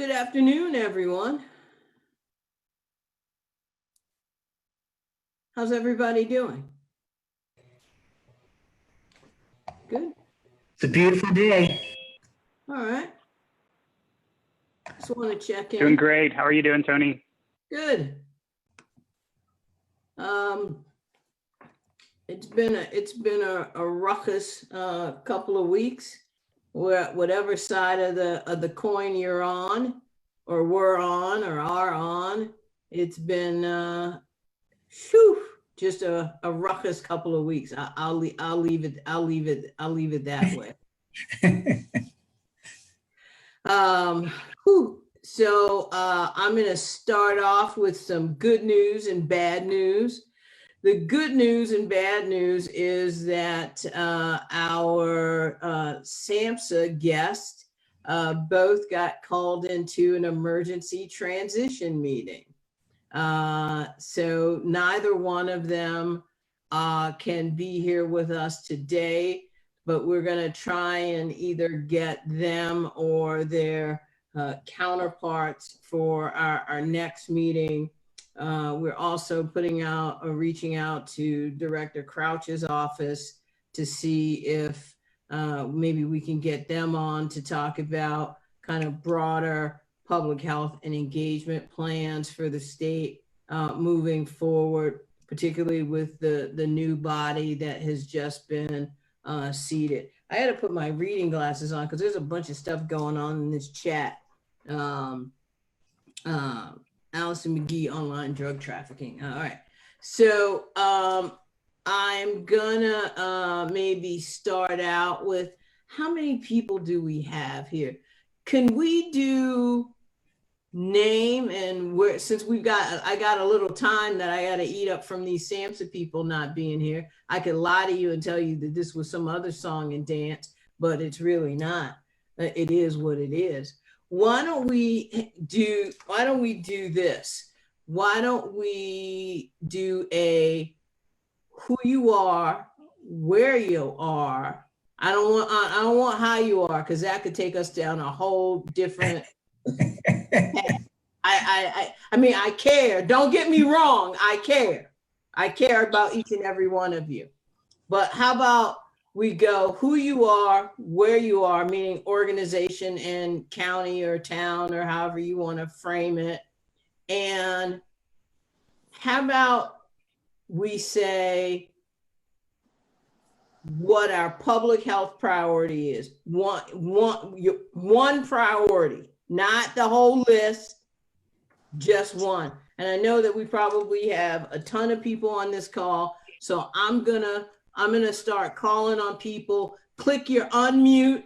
Good afternoon, everyone. How's everybody doing? Good. It's a beautiful day. All right. Just want to check in. Doing great. How are you doing, Tony? Good. It's been a ruckus couple of weeks. Whatever side of the coin you're on, or were on, or are on, it's been just a ruckus couple of weeks. I'll leave it that way. So I'm going to start off with some good news and bad news. The good news and bad news is that our SAMHSA guests both got called into an emergency transition meeting. So neither one of them can be here with us today, but we're going to try and either get them or their counterparts for our next meeting. We're also reaching out to Director Crouch's office to see if maybe we can get them on to talk about kind of broader public health and engagement plans for the state moving forward, particularly with the new body that has just been seated. I had to put my reading glasses on because there's a bunch of stuff going on in this chat. Allison McGee, online drug trafficking. All right. So I'm gonna maybe start out with how many people do we have here? Can we do name and where, since I got a little time that I got to eat up from these SAMHSA people not being here. I could lie to you and tell you that this was some other song and dance, but it's really not. It is what it is. Why don't we do this? Why don't we do a who you are, where you are. I don't want how you are, because that could take us down a whole different I mean, I care. Don't get me wrong. I care. I care about each and every one of you. But how about we go who you are, where you are, meaning organization and county or town or however you want to frame it. And how about we say what our public health priority is. One priority, not the whole list, just one. And I know that we probably have a ton of people on this call, so I'm gonna start calling on people. Click your unmute,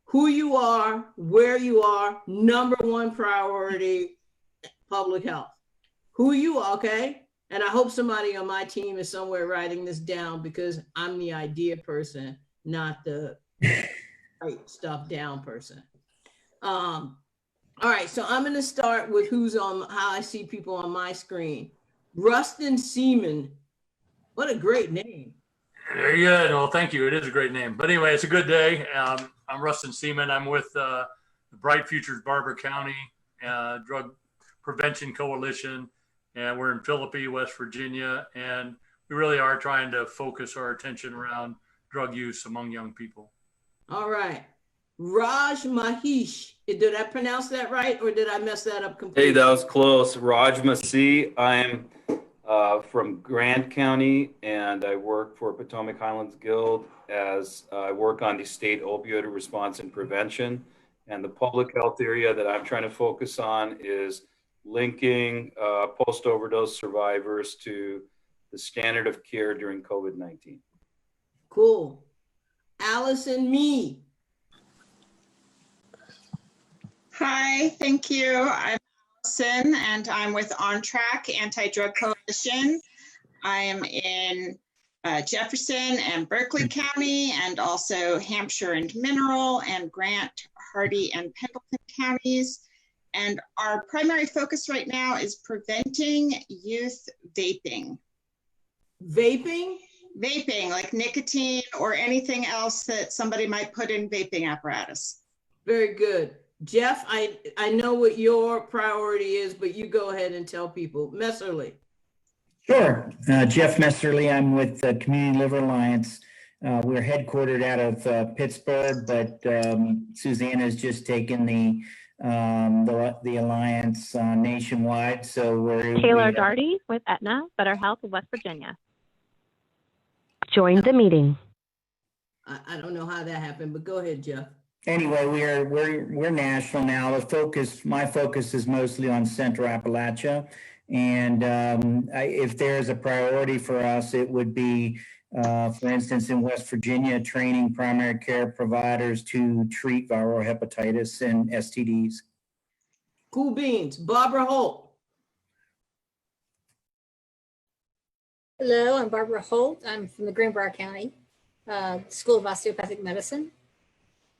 who you are, where you are, number one priority, public health. Who you are, okay? And I hope somebody on my team is somewhere writing this down, because I'm the idea person, not the write stuff down person. All right, so I'm going to start with who's on, how I see people on my screen. Rustin Seaman. What a great name. Very good. Well, thank you. It is a great name. But anyway, it's a good day. I'm Rustin Seaman. I'm with the Bright Futures Barber County Drug Prevention Coalition. And we're in Philippi, West Virginia. And we really are trying to focus our attention around drug use among young people. All right. Raj Mahesh. Did I pronounce that right, or did I mess that up completely? Hey, that was close. Raj Masih. I'm from Grant County, and I work for Potomac Highlands Guild as I work on the state opioid response and prevention. And the public health area that I'm trying to focus on is linking post-overdose survivors to the standard of care during COVID-19. Cool. Allison Mee. Hi, thank you. I'm Allison, and I'm with On Track Anti-Drug Coalition. I am in Jefferson and Berkeley County, and also Hampshire and Mineral, and Grant, Hardy, and Pendleton counties. And our primary focus right now is preventing youth vaping. Vaping? Vaping, like nicotine or anything else that somebody might put in vaping apparatus. Very good. Jeff, I know what your priority is, but you go ahead and tell people. Messerly. Sure. Jeff Messerly, I'm with the Community Liver Alliance. We're headquartered out of Pittsburgh, but Susanna's just taken the alliance nationwide. So we're Taylor Darty with Aetna, Better Health of West Virginia. Join the meeting. I don't know how that happened, but go ahead, Jeff. Anyway, we're national now. My focus is mostly on Central Appalachia, and if there's a priority for us, it would be, for instance, in West Virginia, training primary care providers to treat viral hepatitis and STDs. Cool beans. Barbara Holt. Hello, I'm Barbara Holt. I'm from the Greenbrier County School of Osteopathic Medicine,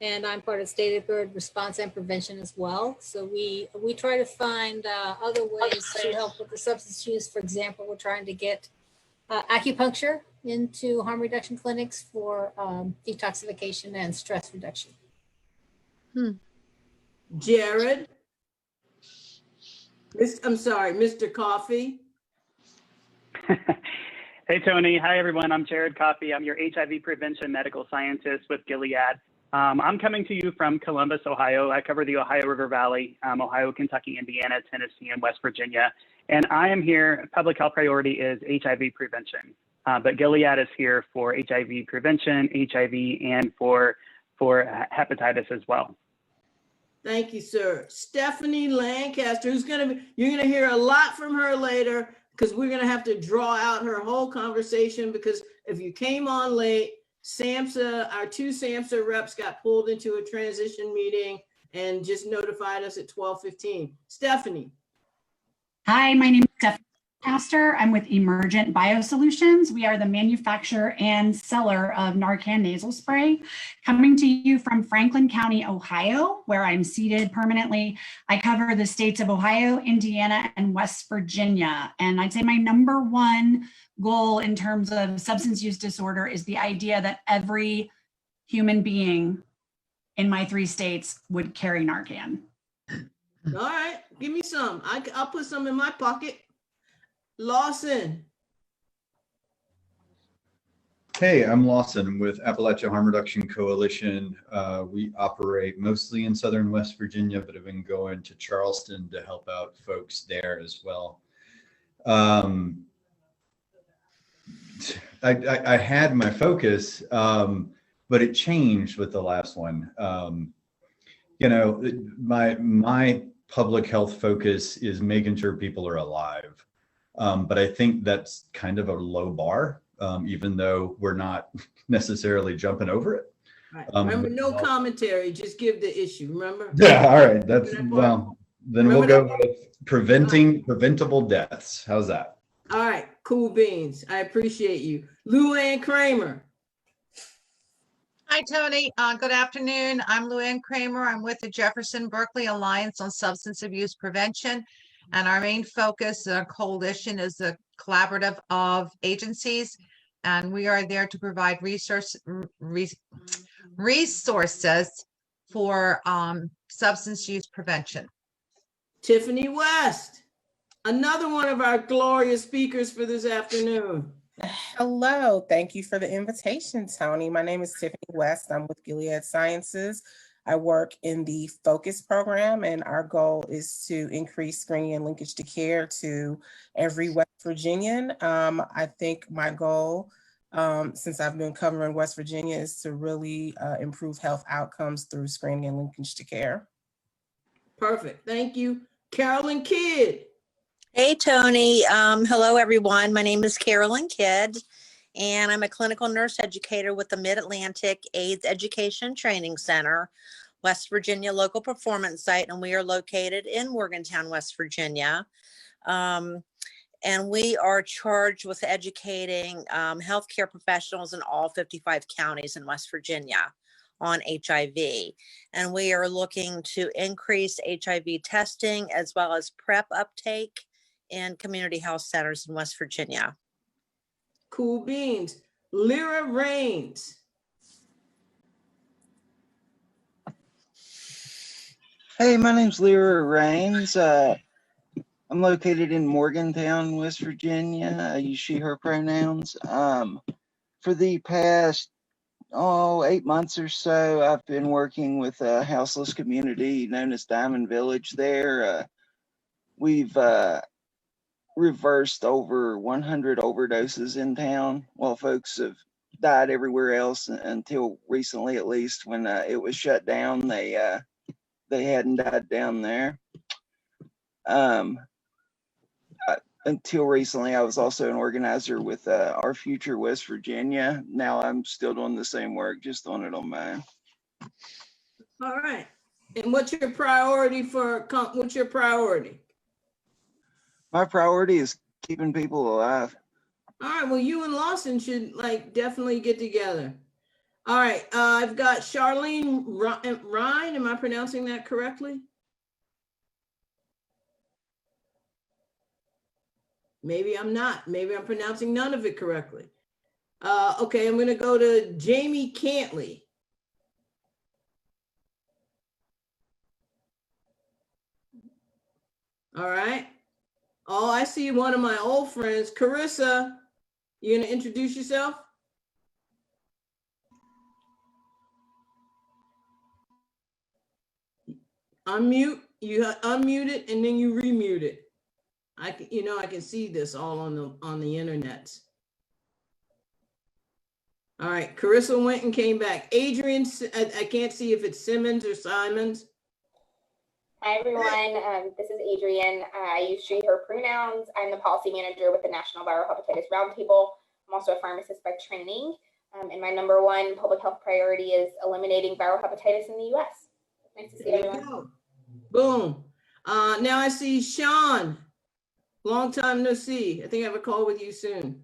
and I'm part of Statewide Response and Prevention as well. So we try to find other ways to help with the substance use. For example, we're trying to get acupuncture into harm reduction clinics for detoxification and stress reduction. Jared. I'm sorry, Mr. Coffee. Hey, Tony. Hi, everyone. I'm Jared Coffey. I'm your HIV prevention medical scientist with Gilead. I'm coming to you from Columbus, Ohio. I cover the Ohio River Valley, Ohio, Kentucky, Indiana, Tennessee, and West Virginia. And I am here, public health priority is HIV prevention. But Gilead is here for HIV prevention, HIV, and for hepatitis as well. Thank you, sir. Stephanie Lancaster, you're gonna hear a lot from her later, because we're gonna have to draw out her whole conversation, because if you came on late, SAMHSA, our two SAMHSA reps got pulled into a transition meeting and just notified us at 12:15. Stephanie. Hi, my name is Stephanie Lancaster. I'm with Emergent BioSolutions. We are the manufacturer and seller of Narcan nasal spray, coming to you from Franklin County, Ohio, where I'm seated permanently. I cover the states of Ohio, Indiana, and West Virginia. And I'd say my number one goal in terms of substance use disorder is the idea that every human being in my 3 states would carry Narcan. All right, give me some. I'll put some in my pocket. Lawson. Hey, I'm Lawson with Appalachia Harm Reduction Coalition. We operate mostly in Southern West Virginia, but have been going to Charleston to help out folks there as well. I had my focus, but it changed with the last one. My public health focus is making sure people are alive. But I think that's kind of a low bar, even though we're not necessarily jumping over it. Right. Remember, no commentary, just give the issue, remember? Yeah, all right. Then we'll go with preventable deaths. How's that? All right, cool beans. I appreciate you. Lou Ann Kramer. Hi, Tony. Good afternoon. I'm Lou Ann Kramer. I'm with the Jefferson Berkeley Alliance on Substance Abuse Prevention. And our main focus, our coalition, is the collaborative of agencies. And we are there to provide resources for substance use prevention. Tiffany West, another one of our glorious speakers for this afternoon. Hello, thank you for the invitation, Tony. My name is Tiffany West. I'm with Gilead Sciences. I work in the FOCUS program, and our goal is to increase screening and linkage to care to every West Virginian. I think my goal, since I've been covering West Virginia, is to really improve health outcomes through screening and linkage to care. Perfect, thank you. Carolyn Kidd. Hey, Tony. Hello, everyone. My name is Carolyn Kidd, and I'm a clinical nurse educator with the Mid-Atlantic AIDS Education Training Center, West Virginia local performance site, and we are located in Morgantown, West Virginia. And we are charged with educating healthcare professionals in all 55 counties in West Virginia on HIV. And we are looking to increase HIV testing as well as PrEP uptake in community health centers in West Virginia. Cool beans. Lyra Rains. Hey, my name's Lyra Rains. I'm located in Morgantown, West Virginia. I use she, her pronouns. For the past 8 months or so, I've been working with a houseless community known as Diamond Village there. We've reversed over 100 overdoses in town, while folks have died everywhere else until recently, at least. When it was shut down, they hadn't died down there. Until recently, I was also an organizer with Our Future West Virginia. Now I'm still doing the same work, just doing it on my own. All right. And what's your priority what's your priority? My priority is keeping people alive. All right, well, you and Lawson should definitely get together. All right, I've got Charlene Ryan. Am I pronouncing that correctly? Maybe I'm not. Maybe I'm pronouncing none of it correctly. Okay, I'm gonna go to Jamie Cantley. All right. Oh, I see one of my old friends, Carissa. You gonna introduce yourself? Unmute. You unmute it and then you remute it. I can see this all on the internet. All right, Carissa went and came back. Adrian, I can't see if it's Simmons or Simons. Hi everyone, this is Adrian. I use she, her pronouns. I'm the policy manager with the National Viral Hepatitis Roundtable. I'm also a pharmacist by training. And my #1 public health priority is eliminating viral hepatitis in the US. Nice to see everyone. Boom. Now I see Shawn. Long time no see. I think I have a call with you soon.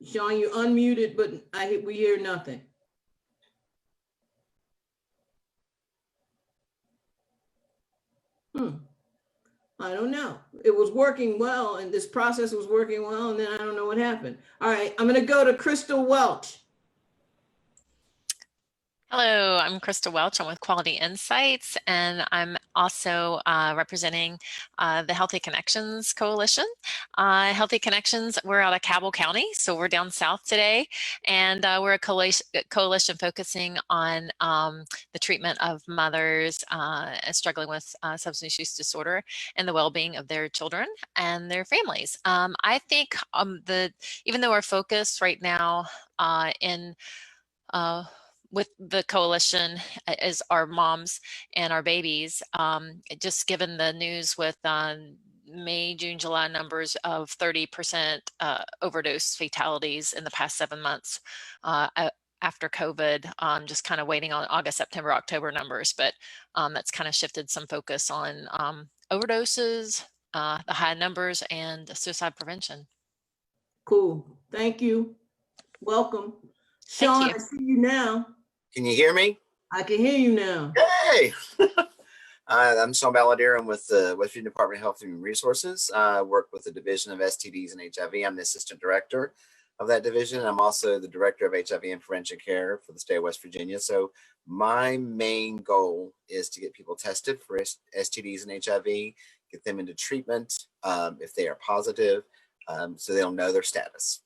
Shawn, you unmuted, but we hear nothing. I don't know. It was working well, and this process was working well, and then I don't know what happened. All right, I'm going to go to Crystal Welch. Hello, I'm Krista Welch. I'm with Quality Insights, and I'm also representing the Healthy Connections Coalition. Healthy Connections, we're out of Cabell County, so we're down south today, and we're a coalition focusing on the treatment of mothers struggling with substance use disorder and the well-being of their children and their families. I think even though our focus right now with the coalition is our moms and our babies, just given the news with May, June, July numbers of 30% overdose fatalities in the past 7 months after COVID, just kind of waiting on August, September, October numbers, but that's kind of shifted some focus on overdoses, the high numbers, and suicide prevention. Cool, thank you. Welcome. Shawn, I see you now. Can you hear me? I can hear you now. Hey! I'm Shawn Balleydier. I'm with the West Virginia Department of Health and Human Resources. I work with the Division of STDs and HIV. I'm the Assistant Director of that division. I'm also the Director of HIV and Forensic Care for the state of West Virginia. So my main goal is to get people tested for STDs and HIV, get them into treatment if they are positive, so they'll know their status.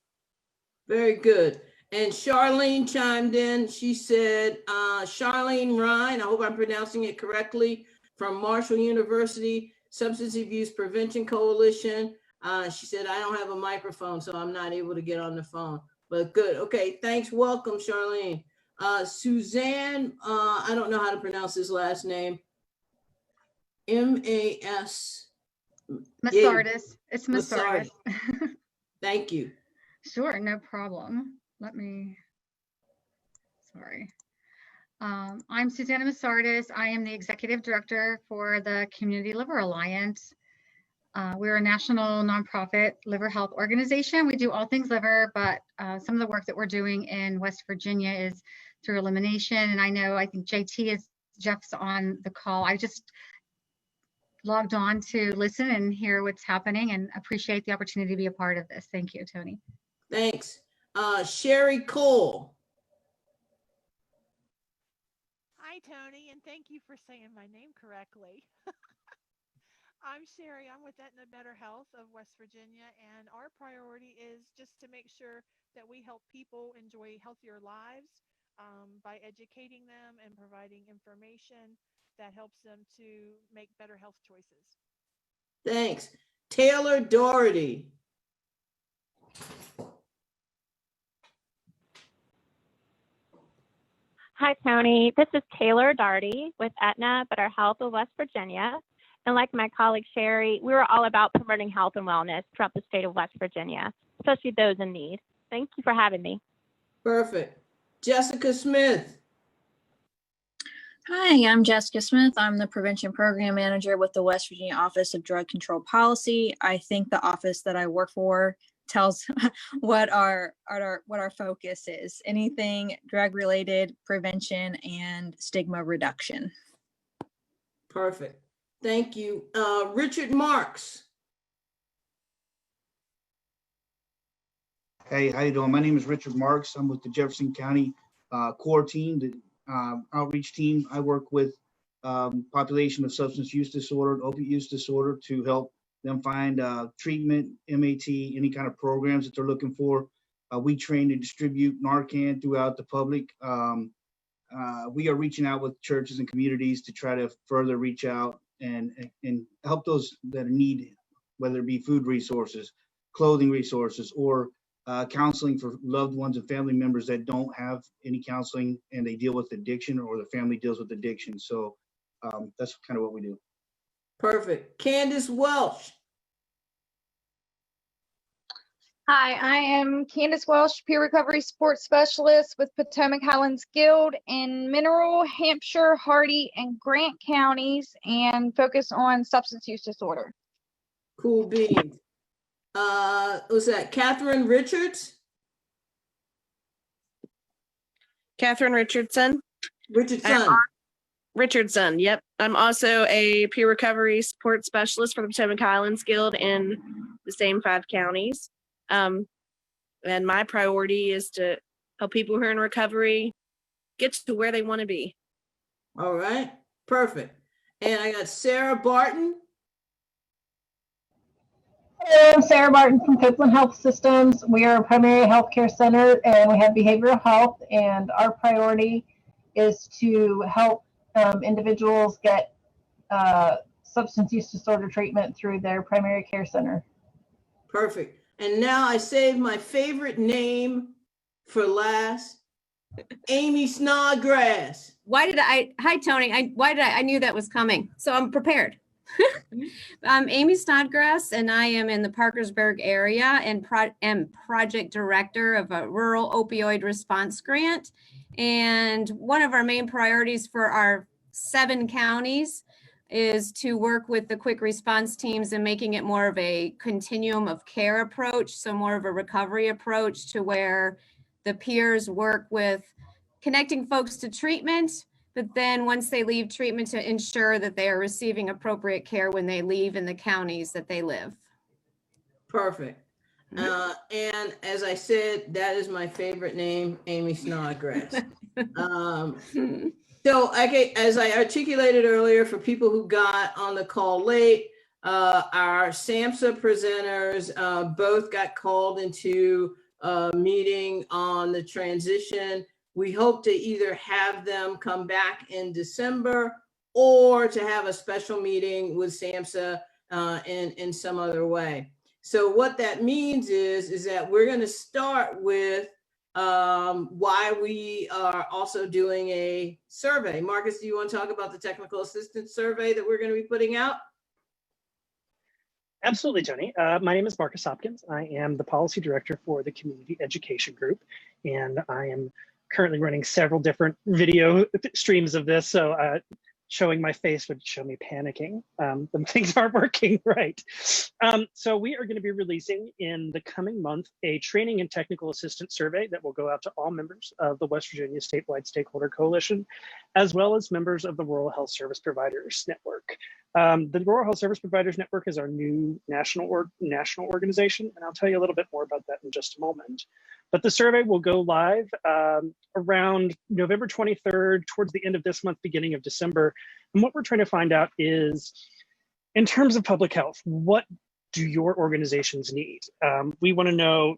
Very good. And Charlene chimed in. She said, Charlene Ryan, I hope I'm pronouncing it correctly, from Marshall University Substance Abuse Prevention Coalition. She said, I don't have a microphone, so I'm not able to get on the phone. But good. Okay, thanks. Welcome, Charlene. Suzanne, I don't know how to pronounce his last name. M-A-S. Masardis. It's Masardis. Thank you. Sure, no problem. Sorry. I'm Susanna Masardis. I am the Executive Director for the Community Liver Alliance. We're a national nonprofit liver health organization. We do all things liver, but some of the work that we're doing in West Virginia is through elimination. And I think Jeff's on the call. I just logged on to listen and hear what's happening and appreciate the opportunity to be a part of this. Thank you, Tony. Thanks. Sherry Cole. Hi, Tony, and thank you for saying my name correctly. I'm Sherry. I'm with Aetna Better Health of West Virginia, and our priority is just to make sure that we help people enjoy healthier lives by educating them and providing information that helps them to make better health choices. Thanks. Taylor Doherty. Hi, Tony. This is Taylor Darty with Aetna Better Health of West Virginia. And like my colleague Sherry, we were all about promoting health and wellness throughout the state of West Virginia, especially those in need. Thank you for having me. Perfect. Jessica Smith. Hi, I'm Jessica Smith. I'm the Prevention Program Manager with the West Virginia Office of Drug Control Policy. I think the office that I work for tells what our focus is. Anything drug-related, prevention, and stigma reduction. Perfect. Thank you. Richard Marks. Hey, how you doing? My name is Richard Marks. I'm with the Jefferson County core team, the outreach team. I work with population of substance use disorder, opiate use disorder, to help them find treatment, MAT, any kind of programs that they're looking for. We train and distribute Narcan throughout the public. We are reaching out with churches and communities to try to further reach out and help those that need, whether it be food resources, clothing resources, or counseling for loved ones and family members that don't have any counseling and they deal with addiction, or the family deals with addiction. So that's kind of what we do. Perfect. Candace Welsh. Hi, I am Candace Welsh, Peer Recovery Support Specialist with Potomac Highlands Guild in Mineral, Hampshire, Hardy, and Grant counties, and focus on substance use disorder. Cool beans. Was that Catherine Richards? Catherine Richardson. Richardson, yep. I'm also a peer recovery support specialist for the Potomac Highlands Guild in the same 5 counties. And my priority is to help people who are in recovery get to where they want to be. All right, perfect. And I got Sarah Barton. Hello, I'm Sarah Barton from Copeland Health Systems. We are a primary health care center and we have behavioral health, and our priority is to help individuals get substance use disorder treatment through their primary care center. Perfect. And now I saved my favorite name for last, Amy Snodgrass. Hi, Tony. I knew that was coming, so I'm prepared. I'm Amy Snodgrass, and I am in the Parkersburg area and am project director of a rural opioid response grant. And one of our main priorities for our 7 counties is to work with the quick response teams and making it more of a continuum of care approach. So more of a recovery approach, to where the peers work with connecting folks to treatment, but then once they leave treatment, to ensure that they are receiving appropriate care when they leave in the counties that they live. Perfect. And as I said, that is my favorite name, Amy Snodgrass. So as I articulated earlier, for people who got on the call late, our SAMHSA presenters both got called into a meeting on the transition. We hope to either have them come back in December or to have a special meeting with SAMHSA in some other way. So what that means is that we're going to start with why we are also doing a survey. Marcus, do you want to talk about the technical assistance survey that we're going to be putting out? Absolutely, Tony. My name is Marcus Hopkins. I am the policy director for the Community Education Group, and I am currently running several different video streams of this. So showing my face would show me panicking. The things aren't working right. So we are going to be releasing in the coming month a training and technical assistance survey that will go out to all members of the West Virginia Statewide Stakeholder Coalition, as well as members of the Rural Health Service Providers Network. The Rural Health Service Providers Network is our new national organization, and I'll tell you a little bit more about that in just a moment. But the survey will go live around November 23rd, towards the end of this month, beginning of December. And what we're trying to find out is, in terms of public health, what do your organizations need? We want to know,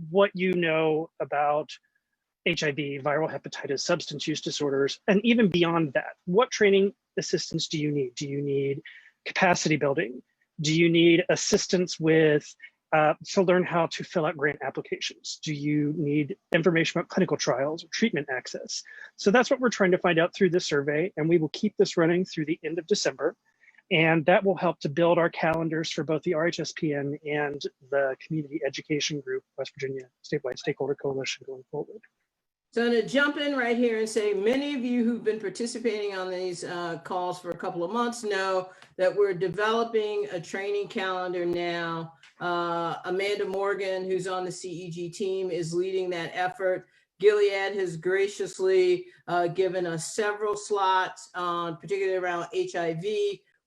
what you know about HIV, viral hepatitis, substance use disorders, and even beyond that. What training assistance do you need? Do you need capacity building? Do you need assistance with to learn how to fill out grant applications? Do you need information about clinical trials or treatment access? So that's what we're trying to find out through this survey, and we will keep this running through the end of December. And that will help to build our calendars for both the RHSPN and the Community Education Group, West Virginia Statewide Stakeholder Coalition going forward. So I'm going to jump in right here and say, many of you who've been participating on these calls for a couple of months know that we're developing a training calendar now. Amanda Morgan, who's on the CEG team, is leading that effort. Gilead has graciously given us several slots, particularly around HIV.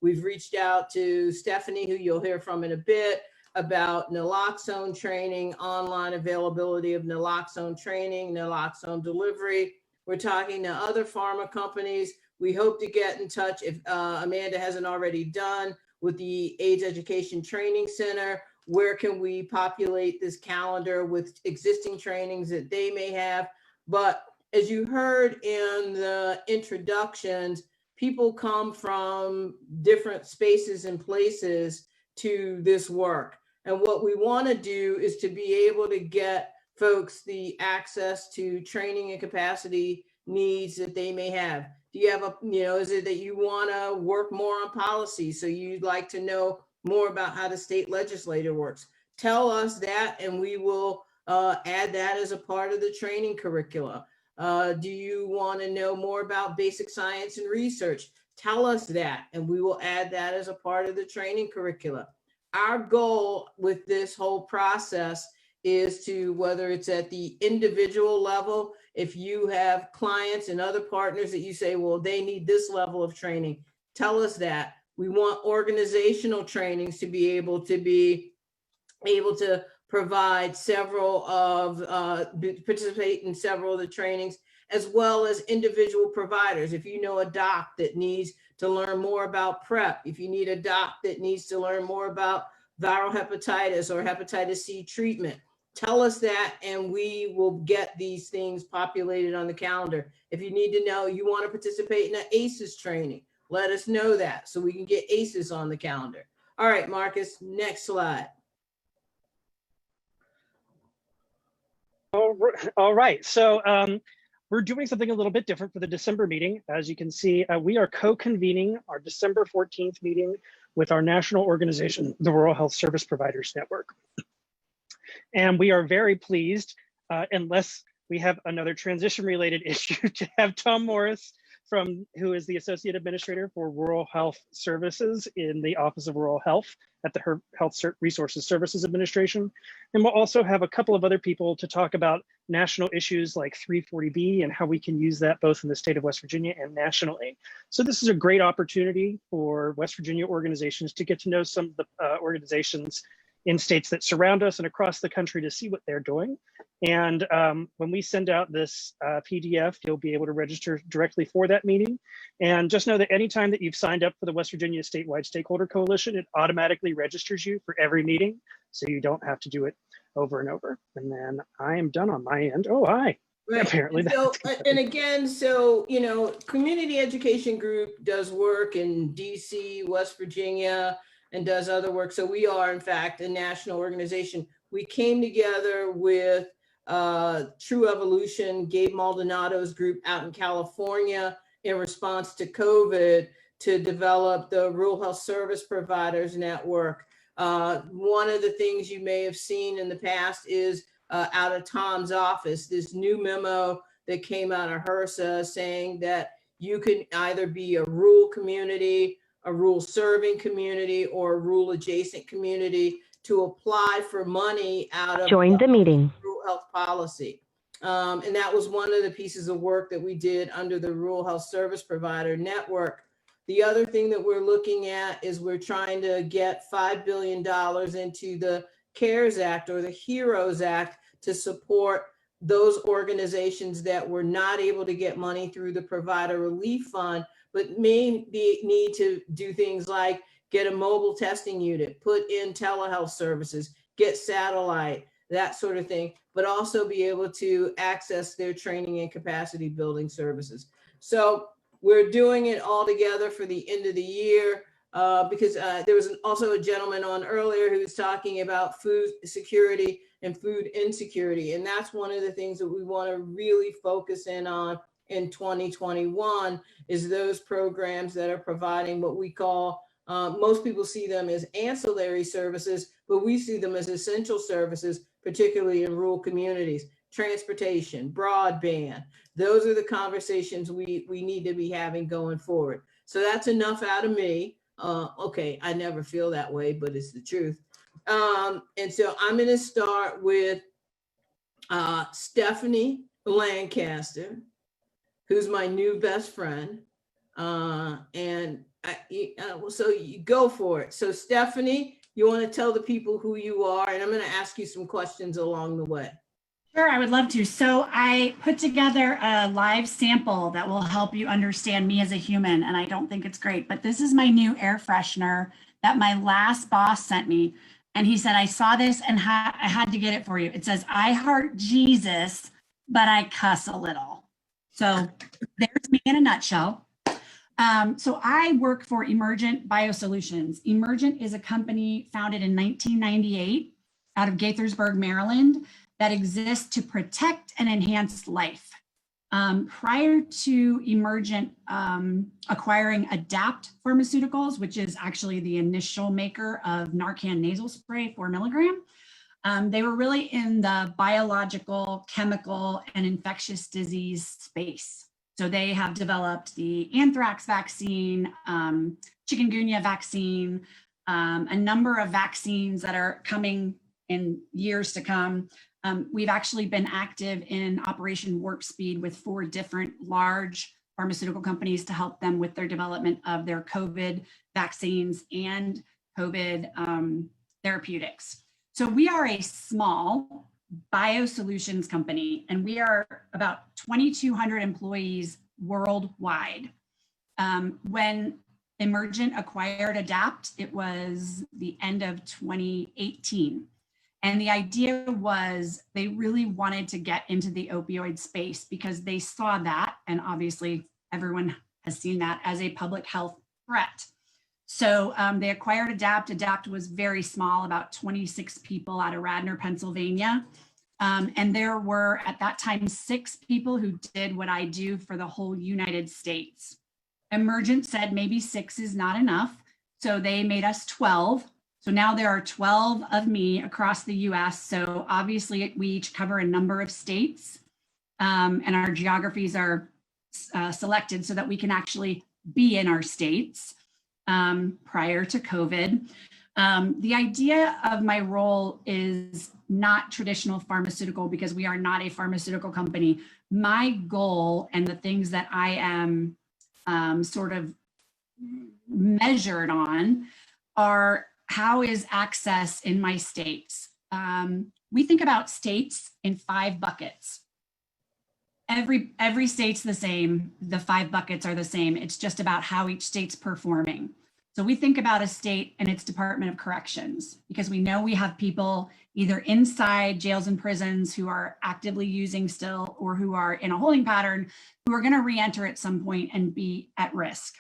We've reached out to Stephanie, who you'll hear from in a bit, about naloxone training, online availability of naloxone training, naloxone delivery. We're talking to other pharma companies. We hope to get in touch, if Amanda hasn't already done, with the AIDS Education Training Center. Where can we populate this calendar with existing trainings that they may have? But as you heard in the introductions, people come from different spaces and places to this work. And what we want to do is to be able to get folks the access to training and capacity needs that they may have. Do you have is it that you want to work more on policy? So you'd like to know more about how the state legislature works? Tell us that, and we will add that as a part of the training curricula. Do you want to know more about basic science and research? Tell us that, and we will add that as a part of the training curricula. Our goal with this whole process is to, whether it's at the individual level, if you have clients and other partners that you say, well, they need this level of training, tell us that. We want organizational trainings to be able to provide several of, participate in several of the trainings, as well as individual providers. If you know a doc that needs to learn more about PrEP, if you need a doc that needs to learn more about viral hepatitis or hepatitis C treatment, tell us that, and we will get these things populated on the calendar. If you need to know, you want to participate in an ACEs training, let us know that so we can get ACEs on the calendar. All right, Marcus, next slide. All right, so we're doing something a little bit different for the December meeting. As you can see, we are co-convening our December 14th meeting with our national organization, the Rural Health Service Providers Network. And we are very pleased, unless we have another transition-related issue, to have Tom Morris, who is the Associate Administrator for Rural Health Services in the Office of Rural Health at the Health Resources Services Administration. And we'll also have a couple of other people to talk about national issues like 340B and how we can use that both in the state of West Virginia and nationally. So this is a great opportunity for West Virginia organizations to get to know some of the organizations in states that surround us and across the country to see what they're doing. And when we send out this PDF, you'll be able to register directly for that meeting. And just know that anytime that you've signed up for the West Virginia Statewide Stakeholder Coalition, it automatically registers you for every meeting. So you don't have to do it over and over. And then I am done on my end. Oh, hi. Right. Apparently. So, and again, so, Community Education Group does work in DC, West Virginia, and does other work. So we are, in fact, a national organization. We came together with True Evolution, Gabe Maldonado's group out in California in response to COVID to develop the Rural Health Service Providers Network. One of the things you may have seen in the past is out of Tom's office, this new memo that came out of HRSA saying that you can either be a rural community, a rural serving community, or a rural adjacent community to apply for money out of Join the meeting. Rural health policy. And that was one of the pieces of work that we did under the Rural Health Service Provider Network. The other thing that we're looking at is we're trying to get $5 billion into the CARES Act or the HEROES Act to support those organizations that were not able to get money through the Provider Relief Fund, but may need to do things like get a mobile testing unit, put in telehealth services, get satellite, that sort of thing, but also be able to access their training and capacity building services. So we're doing it all together for the end of the year because there was also a gentleman on earlier who was talking about food security and food insecurity. And that's one of the things that we want to really focus in on in 2021 is those programs that are providing what we call, most people see them as ancillary services, but we see them as essential services, particularly in rural communities. Transportation, broadband, those are the conversations we need to be having going forward. So that's enough out of me. Okay, I never feel that way, but it's the truth. And so I'm going to start with Stephanie Lancaster, who's my new best friend. So you go for it. So Stephanie, you want to tell the people who you are, and I'm going to ask you some questions along the way. Sure, I would love to. So I put together a live sample that will help you understand me as a human, and I don't think it's great, but this is my new air freshener that my last boss sent me. And he said, I saw this and I had to get it for you. It says, I heart Jesus, but I cuss a little. So there's me in a nutshell. So I work for Emergent BioSolutions. Emergent is a company founded in 1998 out of Gaithersburg, Maryland, that exists to protect and enhance life. Prior to Emergent acquiring Adapt Pharmaceuticals, which is actually the initial maker of Narcan nasal spray 4 milligram, they were really in the biological, chemical, and infectious disease space. So they have developed the anthrax vaccine, chikungunya vaccine, a number of vaccines that are coming in years to come. We've actually been active in Operation Warp Speed with 4 different large pharmaceutical companies to help them with their development of their COVID vaccines and COVID therapeutics. So we are a small biosolutions company, and we are about 2,200 employees worldwide. When Emergent acquired Adapt, it was the end of 2018. And the idea was they really wanted to get into the opioid space because they saw that, and obviously everyone has seen that, as a public health threat. So they acquired Adapt. Adapt was very small, about 26 people out of Radnor, Pennsylvania. And there were at that time 6 people who did what I do for the whole United States. Emergent said maybe 6 is not enough. So they made us 12. So now there are 12 of me across the US. So obviously we each cover a number of states and our geographies are selected so that we can actually be in our states prior to COVID. The idea of my role is not traditional pharmaceutical because we are not a pharmaceutical company. My goal and the things that I am sort of measured on are how is access in my states? We think about states in 5 buckets. Every state's the same. The 5 buckets are the same. It's just about how each state's performing. So we think about a state and its Department of Corrections because we know we have people either inside jails and prisons who are actively using still or who are in a holding pattern who are going to re-enter at some point and be at risk.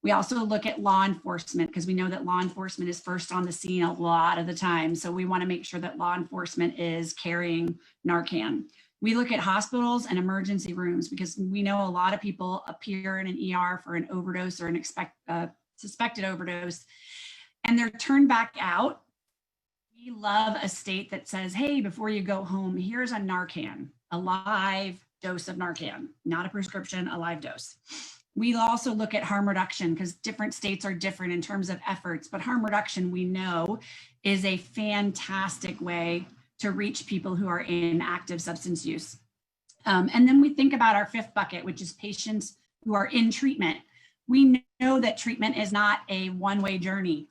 We also look at law enforcement because we know that law enforcement is first on the scene a lot of the time. So we want to make sure that law enforcement is carrying Narcan. We look at hospitals and emergency rooms because we know a lot of people appear in an ER for an overdose or an suspected overdose, and they're turned back out. We love a state that says, hey, before you go home, here's a Narcan, a live dose of Narcan, not a prescription, a live dose. We also look at harm reduction because different states are different in terms of efforts, but harm reduction we know is a fantastic way to reach people who are in active substance use. And then we think about our 5th bucket, which is patients who are in treatment. we know that treatment is not a one-way journey.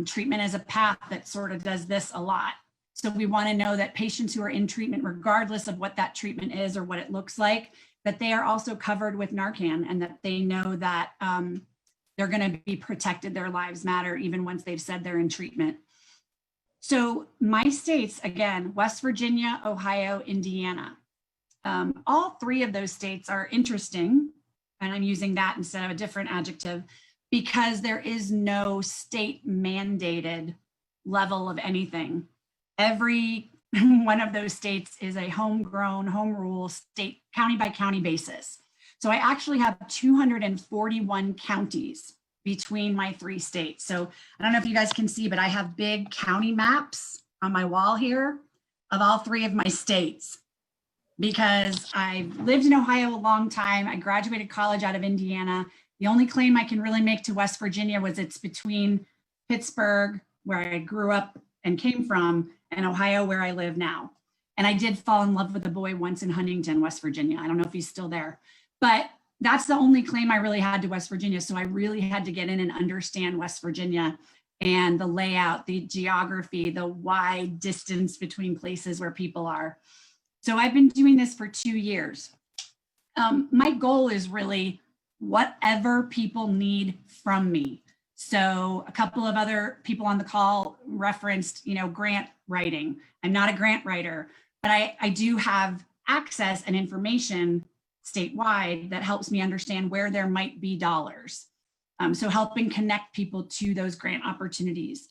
Treatment is a path that sort of does this a lot. So we want to know that patients who are in treatment, regardless of what that treatment is or what it looks like, that they are also covered with Narcan, and that they know that they're going to be protected, their lives matter, even once they've said they're in treatment. So my states, again, West Virginia, Ohio, Indiana. All three of those states are interesting, and I'm using that instead of a different adjective, because there is no state mandated level of anything. Every one of those states is a homegrown, home rule state, county by county basis. So I actually have 241 counties between my three states. So I don't know if you guys can see, but I have big county maps on my wall here of all three of my states, because I've lived in Ohio a long time. I graduated college out of Indiana. The only claim I can really make to West Virginia was it's between Pittsburgh, where I grew up and came from, and Ohio, where I live now. And I did fall in love with a boy once in Huntington, West Virginia. I don't know if he's still there, but that's the only claim I really had to West Virginia. So I really had to get in and understand West Virginia and the layout, the geography, the wide distance between places where people are. So I've been doing this for 2 years. My goal is really whatever people need from me. So a couple of other people on the call referenced, grant writing. I'm not a grant writer, but I do have access and information statewide that helps me understand where there might be dollars. So helping connect people to those grant opportunities.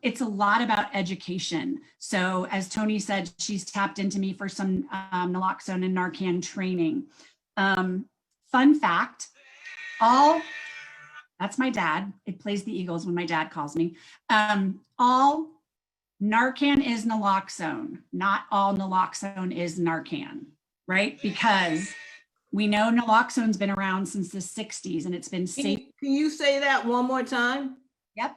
It's a lot about education. So as Tony said, she's tapped into me for some naloxone and Narcan training. Fun fact, that's my dad. It plays the Eagles when my dad calls me. All Narcan is naloxone. Not all naloxone is Narcan, right? Because we know naloxone's been around since the 60s and it's been safe. Can you say that one more time? Yep.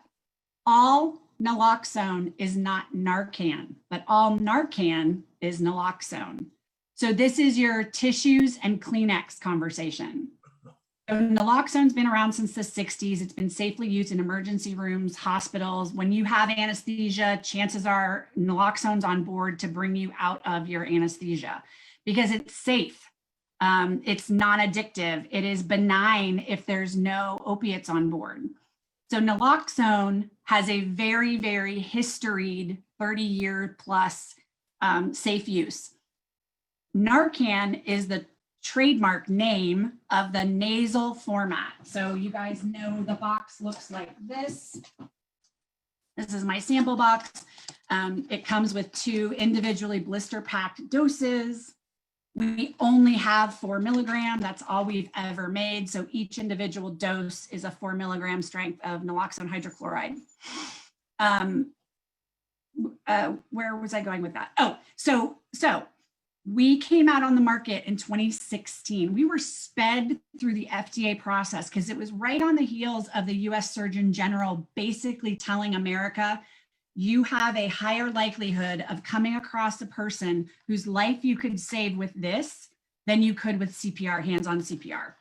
All naloxone is not Narcan, but all Narcan is naloxone. So this is your tissues and Kleenex conversation. So naloxone's been around since the 60s. It's been safely used in emergency rooms, hospitals. When you have anesthesia, chances are naloxone's on board to bring you out of your anesthesia because it's safe. It's non-addictive. It is benign if there's no opiates on board. So naloxone has a very, very historied 30-year plus safe use. Narcan is the trademark name of the nasal format. So you guys know the box looks like this. This is my sample box. It comes with 2 individually blister packed doses. We only have 4 milligram. That's all we've ever made. So each individual dose is a 4 milligram strength of naloxone hydrochloride. Where was I going with that? Oh, so we came out on the market in 2016. We were sped through the FDA process because it was right on the heels of the US Surgeon General basically telling America, you have a higher likelihood of coming across a person whose life you could save with this than you could with CPR, hands-on CPR.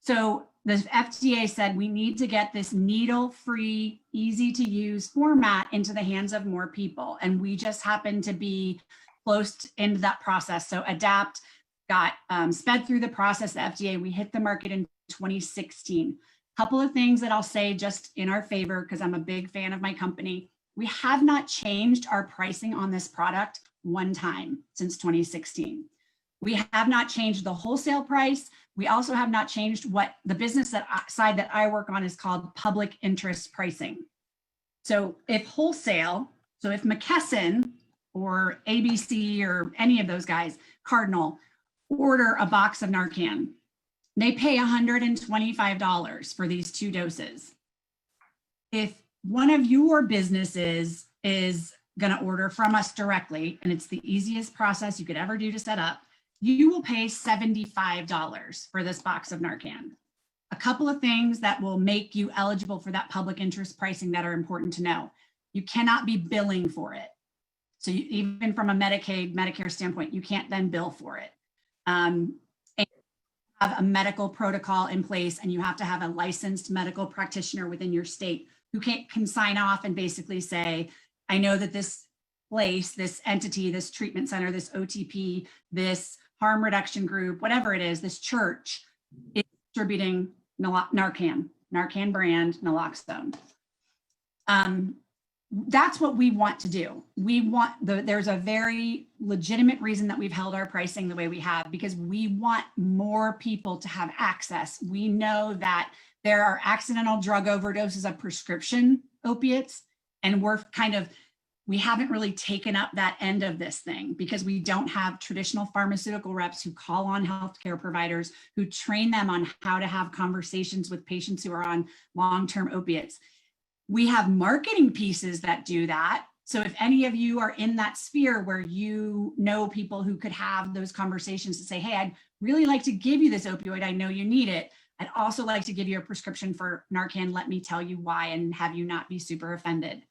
So the FDA said we need to get this needle-free, easy-to-use format into the hands of more people. And we just happen to be close into that process. So ADAPT got sped through the process, the FDA, we hit the market in 2016. Couple of things that I'll say just in our favor, because I'm a big fan of my company. We have not changed our pricing on this product one time since 2016. We have not changed the wholesale price. We also have not changed what the business side that I work on is called public interest pricing. So if wholesale, so if McKesson or ABC or any of those guys, Cardinal, order a box of Narcan, they pay $125 for these 2 doses. If one of your businesses is going to order from us directly, and it's the easiest process you could ever do to set up, you will pay $75 for this box of Narcan. A couple of things that will make you eligible for that public interest pricing that are important to know. You cannot be billing for it. So even from a Medicaid, Medicare standpoint, you can't then bill for it. And have a medical protocol in place, and you have to have a licensed medical practitioner within your state who can sign off and basically say, I know that this place, this entity, this treatment center, this OTP, this harm reduction group, whatever it is, this church is distributing Narcan brand naloxone. That's what we want to do. There's a very legitimate reason that we've held our pricing the way we have, because we want more people to have access. We know that there are accidental drug overdoses of prescription opiates, and we haven't really taken up that end of this thing because we don't have traditional pharmaceutical reps who call on healthcare providers, who train them on how to have conversations with patients who are on long-term opiates. We have marketing pieces that do that. So if any of you are in that sphere where you know people who could have those conversations to say, hey, I'd really like to give you this opioid. I know you need it. I'd also like to give you a prescription for Narcan. Let me tell you why and have you not be super offended.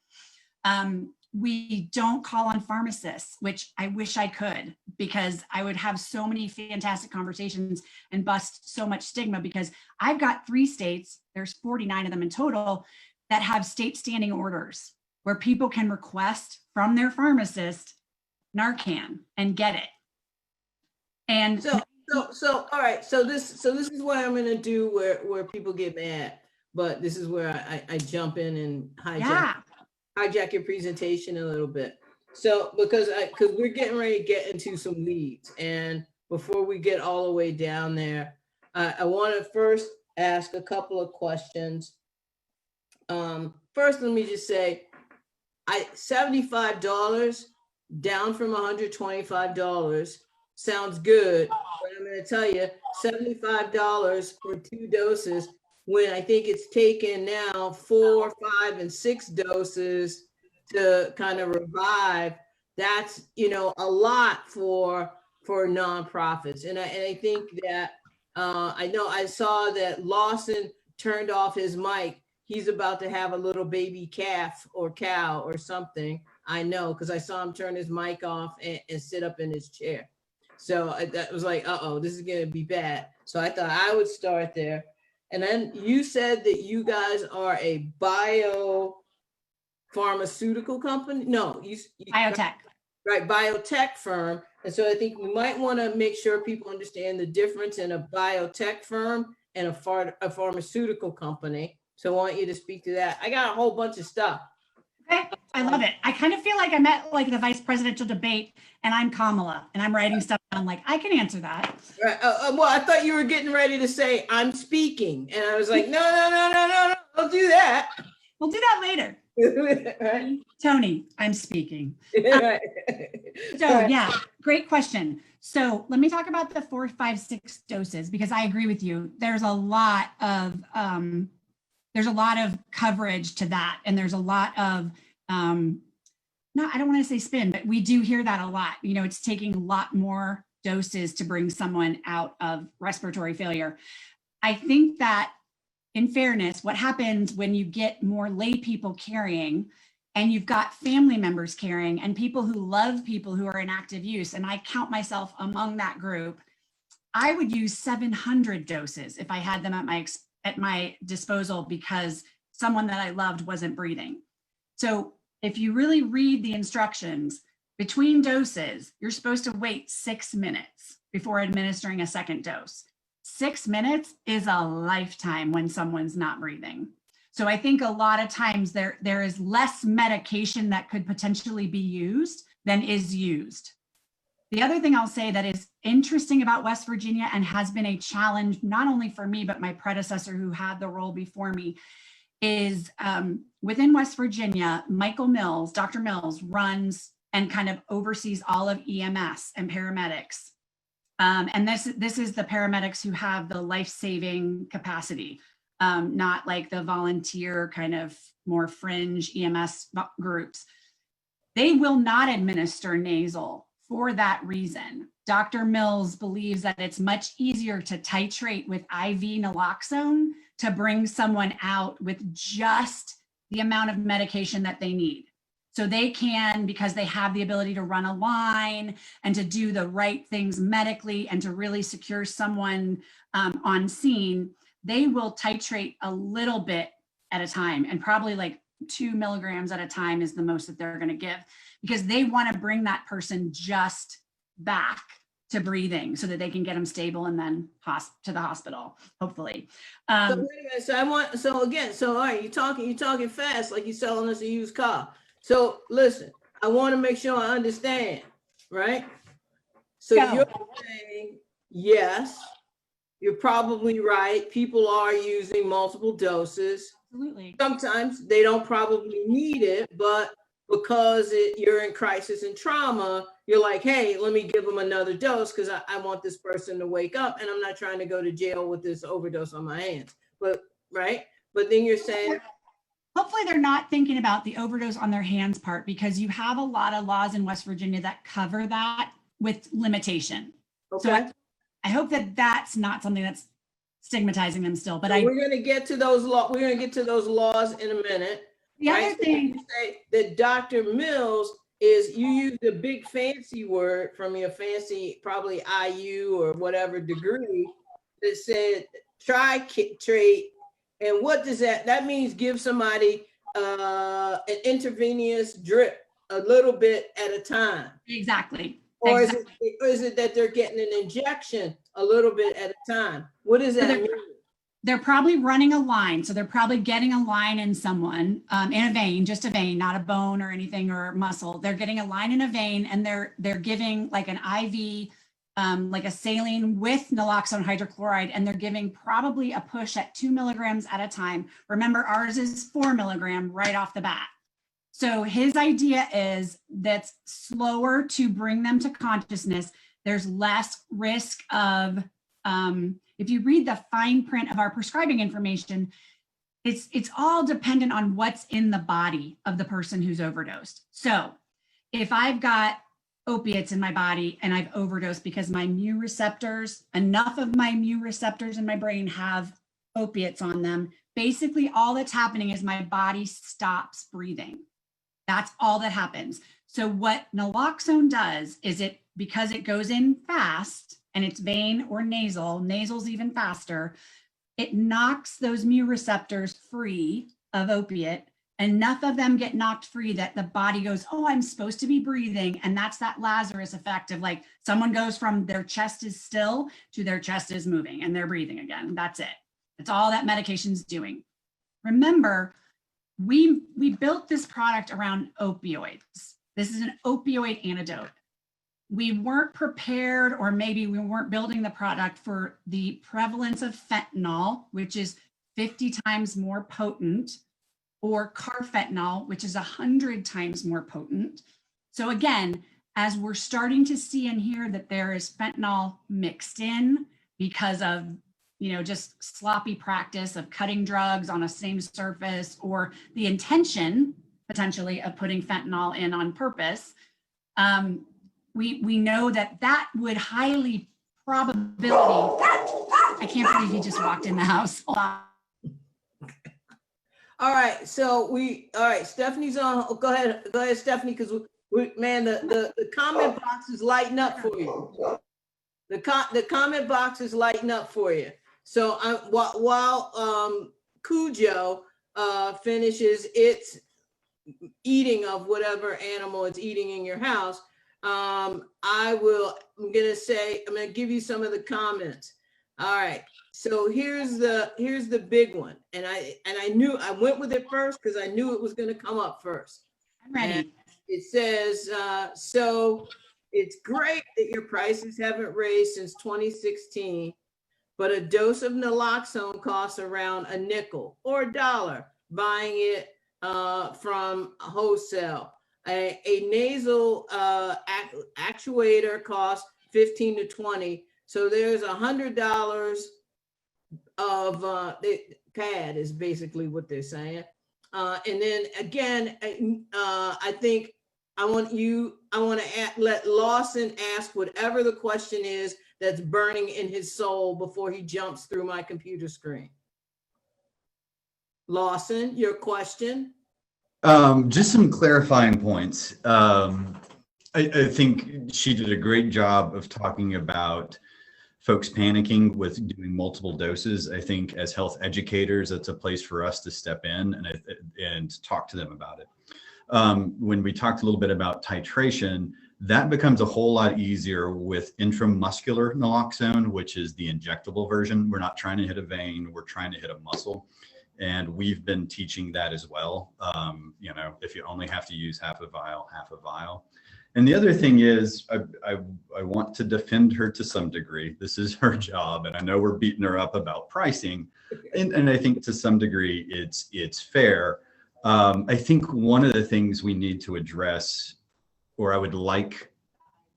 We don't call on pharmacists, which I wish I could, because I would have so many fantastic conversations and bust so much stigma, because I've got 3 states, there's 49 of them in total, that have state standing orders where people can request from their pharmacist Narcan and get it. And so all right, so this is what I'm gonna do where people get mad, but this is where I jump in and hijack your presentation a little bit. So because we're getting ready to get into some leads, and before we get all the way down there, I want to first ask a couple of questions. First, let me just say, $75 down from $125 sounds good, but I'm going to tell you, $75 for 2 doses, when I think it's taken now 4, 5, and 6 doses to kind of revive. That's, a lot for nonprofits. And I think that, I know I saw that Lawson turned off his mic. He's about to have a little baby calf or cow or something. I know, because I saw him turn his mic off and sit up in his chair. So that was like, uh-oh, this is going to be bad. So I thought I would start there. And then you said that you guys are a biopharmaceutical company? No, biotech. Right, biotech firm. And so I think we might want to make sure people understand the difference in a biotech firm and a pharmaceutical company. So I want you to speak to that. I got a whole bunch of stuff. Okay, I love it. I kind of feel like I'm at like the vice presidential debate and I'm Kamala and I'm writing stuff down like, I can answer that. Right. Well, I thought you were getting ready to say, I'm speaking. And I was like, no, don't do that. We'll do that later. Right. Tony, I'm speaking. Right. So yeah, great question. So let me talk about the 4, 5, 6 doses, because I agree with you. There's a lot of coverage to that. And there's a lot of, I don't want to say spin, but we do hear that a lot. It's taking a lot more doses to bring someone out of respiratory failure. I think that in fairness, what happens when you get more lay people carrying and you've got family members carrying and people who love people who are in active use, and I count myself among that group, I would use 700 doses if I had them at my disposal because someone that I loved wasn't breathing. So if you really read the instructions, between doses, you're supposed to wait 6 minutes before administering a second dose. 6 minutes is a lifetime when someone's not breathing. So I think a lot of times there is less medication that could potentially be used than is used. The other thing I'll say that is interesting about West Virginia and has been a challenge, not only for me, but my predecessor who had the role before me, is within West Virginia, Dr. Mills runs and kind of oversees all of EMS and paramedics. And this is the paramedics who have the life-saving capacity, not like the volunteer kind of more fringe EMS groups. They will not administer nasal for that reason. Dr. Mills believes that it's much easier to titrate with IV naloxone to bring someone out with just the amount of medication that they need. So they can, because they have the ability to run a line and to do the right things medically and to really secure someone on scene, they will titrate a little bit at a time, and probably like 2 milligrams at a time is the most that they're going to give, because they want to bring that person just back to breathing so that they can get them stable and then to the hospital, hopefully. So wait a minute. So all right, you're talking fast, like you're selling us a used car. So listen, I want to make sure I understand, right? So you're saying, yes, you're probably right. People are using multiple doses. Absolutely. Sometimes they don't probably need it, but because you're in crisis and trauma, you're like, hey, let me give them another dose because I want this person to wake up, and I'm not trying to go to jail with this overdose on my hands. But right? But then you're saying, hopefully they're not thinking about the overdose on their hands part, because you have a lot of laws in West Virginia that cover that with limitation. Okay. So I hope that that's not something that's stigmatizing them still. But so we're going to get to those laws. We're going to get to those laws in a minute. The other thing, you say that Dr. Mills is, you use the big fancy word from your fancy, probably IU or whatever degree, that said titrate. And what does that means? Give somebody an intravenous drip a little bit at a time. Exactly. Or is it that they're getting an injection a little bit at a time? What does that mean? They're probably running a line. So they're probably getting a line in someone, in a vein, just a vein, not a bone or anything or muscle. They're getting a line in a vein, and they're giving like an IV, like a saline with naloxone hydrochloride, and they're giving probably a push at 2 milligrams at a time. Remember, ours is 4 milligram right off the bat. So his idea is that's slower to bring them to consciousness. There's less risk of, if you read the fine print of our prescribing information, it's all dependent on what's in the body of the person who's overdosed. So if I've got opiates in my body and I've overdosed because my mu receptors, enough of my mu receptors in my brain have opiates on them, basically all that's happening is my body stops breathing. That's all that happens. So what naloxone does is because it goes in fast and it's vein or nasal's even faster, it knocks those mu receptors free of opiate. Enough of them get knocked free that the body goes, oh, I'm supposed to be breathing. And that's that Lazarus effect of like someone goes from their chest is still to their chest is moving and they're breathing again. That's it. That's all that medication's doing. Remember, we built this product around opioids. This is an opioid antidote. We weren't prepared, or maybe we weren't building the product for the prevalence of fentanyl, which is 50 times more potent, or carfentanil, which is 100 times more potent. So again, as we're starting to see and hear that there is fentanyl mixed in because of just sloppy practice of cutting drugs on a same surface, or the intention potentially of putting fentanyl in on purpose, we know that would highly probability. I can't believe he just walked in the house. All right, so Stephanie's on. Go ahead, Stephanie, because the comment box is lighting up for you. The comment box is lighting up for you. So while Cujo finishes its eating of whatever animal it's eating in your house, I'm gonna give you some of the comments. All right, so here's the big one, and I knew I went with it first because I knew it was going to come up first. I'm ready. And it says, so it's great that your prices haven't raised since 2016, but a dose of naloxone costs around a nickel or a dollar buying it from wholesale. A nasal actuator costs 15 to 20. So there's $100 of pad is basically what they're saying. And then again, I think I want to let Lawson ask whatever the question is that's burning in his soul before he jumps through my computer screen. Lawson, your question? Just some clarifying points. I think she did a great job of talking about folks panicking with doing multiple doses. I think as health educators, it's a place for us to step in and talk to them about it. When we talked a little bit about titration, that becomes a whole lot easier with intramuscular naloxone, which is the injectable version. We're not trying to hit a vein, we're trying to hit a muscle. And we've been teaching that as well. You know, if you only have to use half a vial, half a vial. And the other thing is, I want to defend her to some degree. This is her job, and I know we're beating her up about pricing, and I think to some degree it's fair. I think one of the things we need to address, or I would like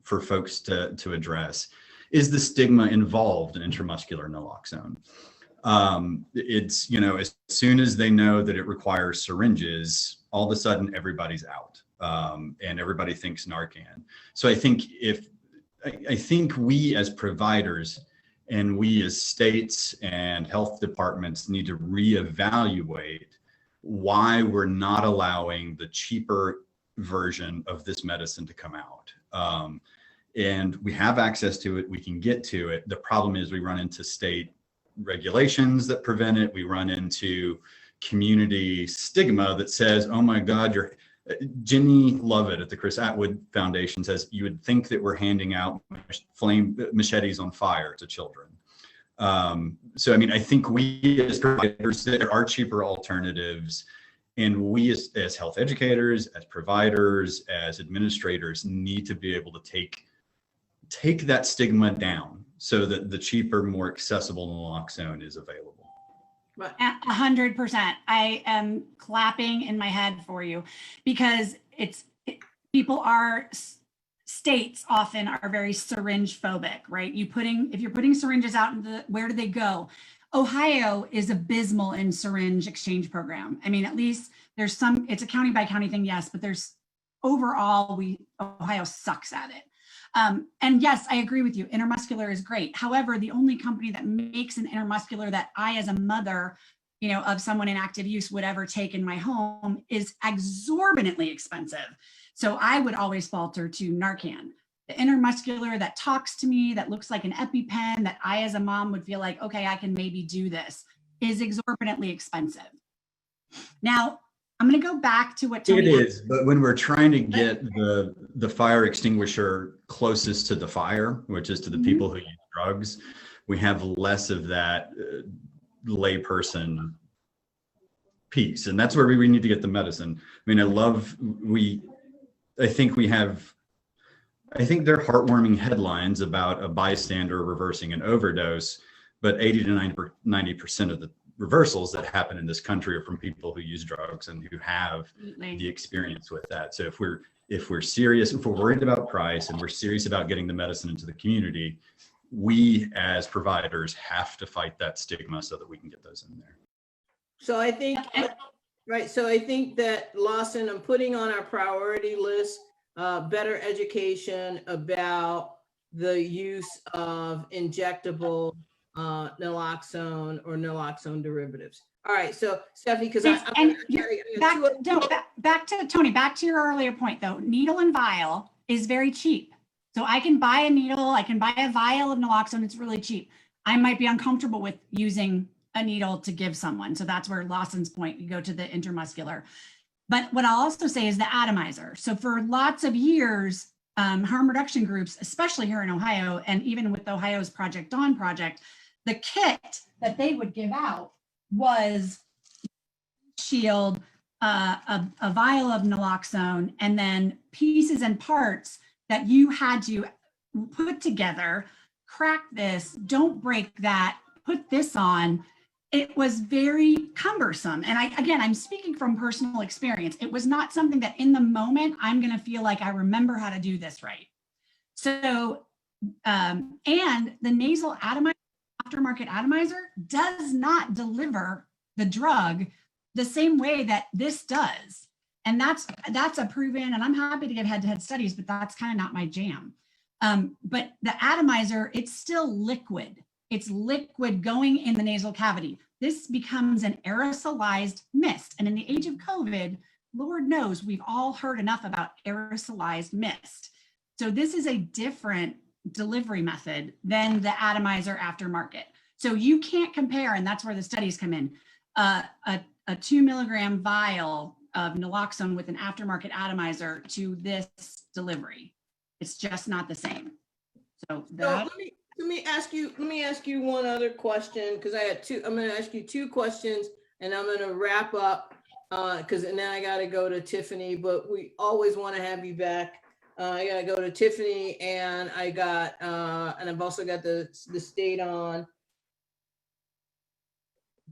for folks to address, is the stigma involved in intramuscular naloxone. It's, you know, as soon as they know that it requires syringes, all of a sudden everybody's out. And everybody thinks Narcan. So I think I think we as providers and we as states and health departments need to reevaluate why we're not allowing the cheaper version of this medicine to come out. And we have access to it, we can get to it. The problem is we run into state regulations that prevent it. We run into community stigma that says, oh my God, Jenny Lovett at the Chris Atwood Foundation says, you would think that we're handing out flame machetes on fire to children. So, I mean, I think we as providers, there are cheaper alternatives, and we as health educators, as providers, as administrators need to be able to take that stigma down so that the cheaper, more accessible naloxone is available. 100%. I am clapping in my head for you, because states often are very syringe phobic, right? If you're putting syringes out into where do they go? Ohio is abysmal in syringe exchange program. I mean, at least there's it's a county by county thing, yes, but overall, Ohio sucks at it. And yes, I agree with you. Intramuscular is great. However, the only company that makes an intramuscular that I, as a mother, you know, of someone in active use would ever take in my home is exorbitantly expensive. So I would always falter to Narcan. The intramuscular that talks to me, that looks like an EpiPen, that I, as a mom, would feel like, okay, I can maybe do this, is exorbitantly expensive. Now, I'm going to go back to what Tony is, but when we're trying to get the fire extinguisher closest to the fire, which is to the people who use drugs, we have less of that layperson piece, and that's where we need to get the medicine. I mean, I think they're heartwarming headlines about a bystander reversing an overdose, but 80 to 90% of the reversals that happen in this country are from people who use drugs and who have the experience with that. So if we're serious, if we're worried about price and we're serious about getting the medicine into the community, we as providers have to fight that stigma so that we can get those in there. So I think, right. So I think that, Lawson, I'm putting on our priority list, better education about the use of injectable naloxone or naloxone derivatives. All right, so Stephanie, because back to Tony, back to your earlier point though, needle and vial is very cheap. So I can buy a needle, I can buy a vial of naloxone, it's really cheap. I might be uncomfortable with using a needle to give someone. So that's where Lawson's point, you go to the intramuscular. But what I'll also say is the atomizer. So for lots of years, harm reduction groups, especially here in Ohio, and even with Ohio's Project Dawn project, the kit that they would give out was shield, a vial of naloxone, and then pieces and parts that you had to put together, crack this, don't break that, put this on. It was very cumbersome. And I'm speaking from personal experience. It was not something that in the moment, I'm gonna feel like I remember how to do this right. So, and the nasal atomizer, aftermarket atomizer does not deliver the drug the same way that this does. And that's a proven, and I'm happy to give head-to-head studies, but that's kind of not my jam. But the atomizer, it's still liquid. It's liquid going in the nasal cavity. This becomes an aerosolized mist. And in the age of COVID, Lord knows we've all heard enough about aerosolized mist. So this is a different delivery method than the atomizer aftermarket. So you can't compare, and that's where the studies come in, a 2 milligram vial of naloxone with an aftermarket atomizer to this delivery. It's just not the same. So that. Let me ask you one other question, because I had two. I'm going to ask you two questions, and I'm going to wrap up because and then I got to go to Tiffany. But we always want to have you back. I got to go to Tiffany, and I got and I've also got the state on.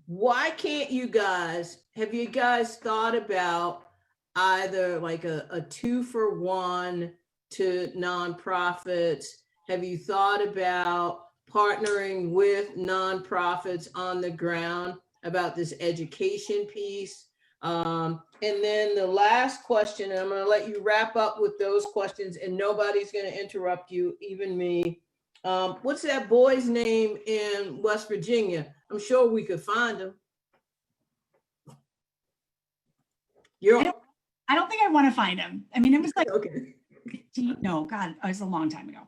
Why can't you guys? Have you guys thought about either like a 2-for-1 to nonprofits? Have you thought about partnering with nonprofits on the ground about this education piece? And then the last question, and I'm going to let you wrap up with those questions, and nobody's going to interrupt you, even me. What's that boy's name in West Virginia? I'm sure we could find him. I don't think I want to find him. I mean, it was like, okay. No, God, it was a long time ago.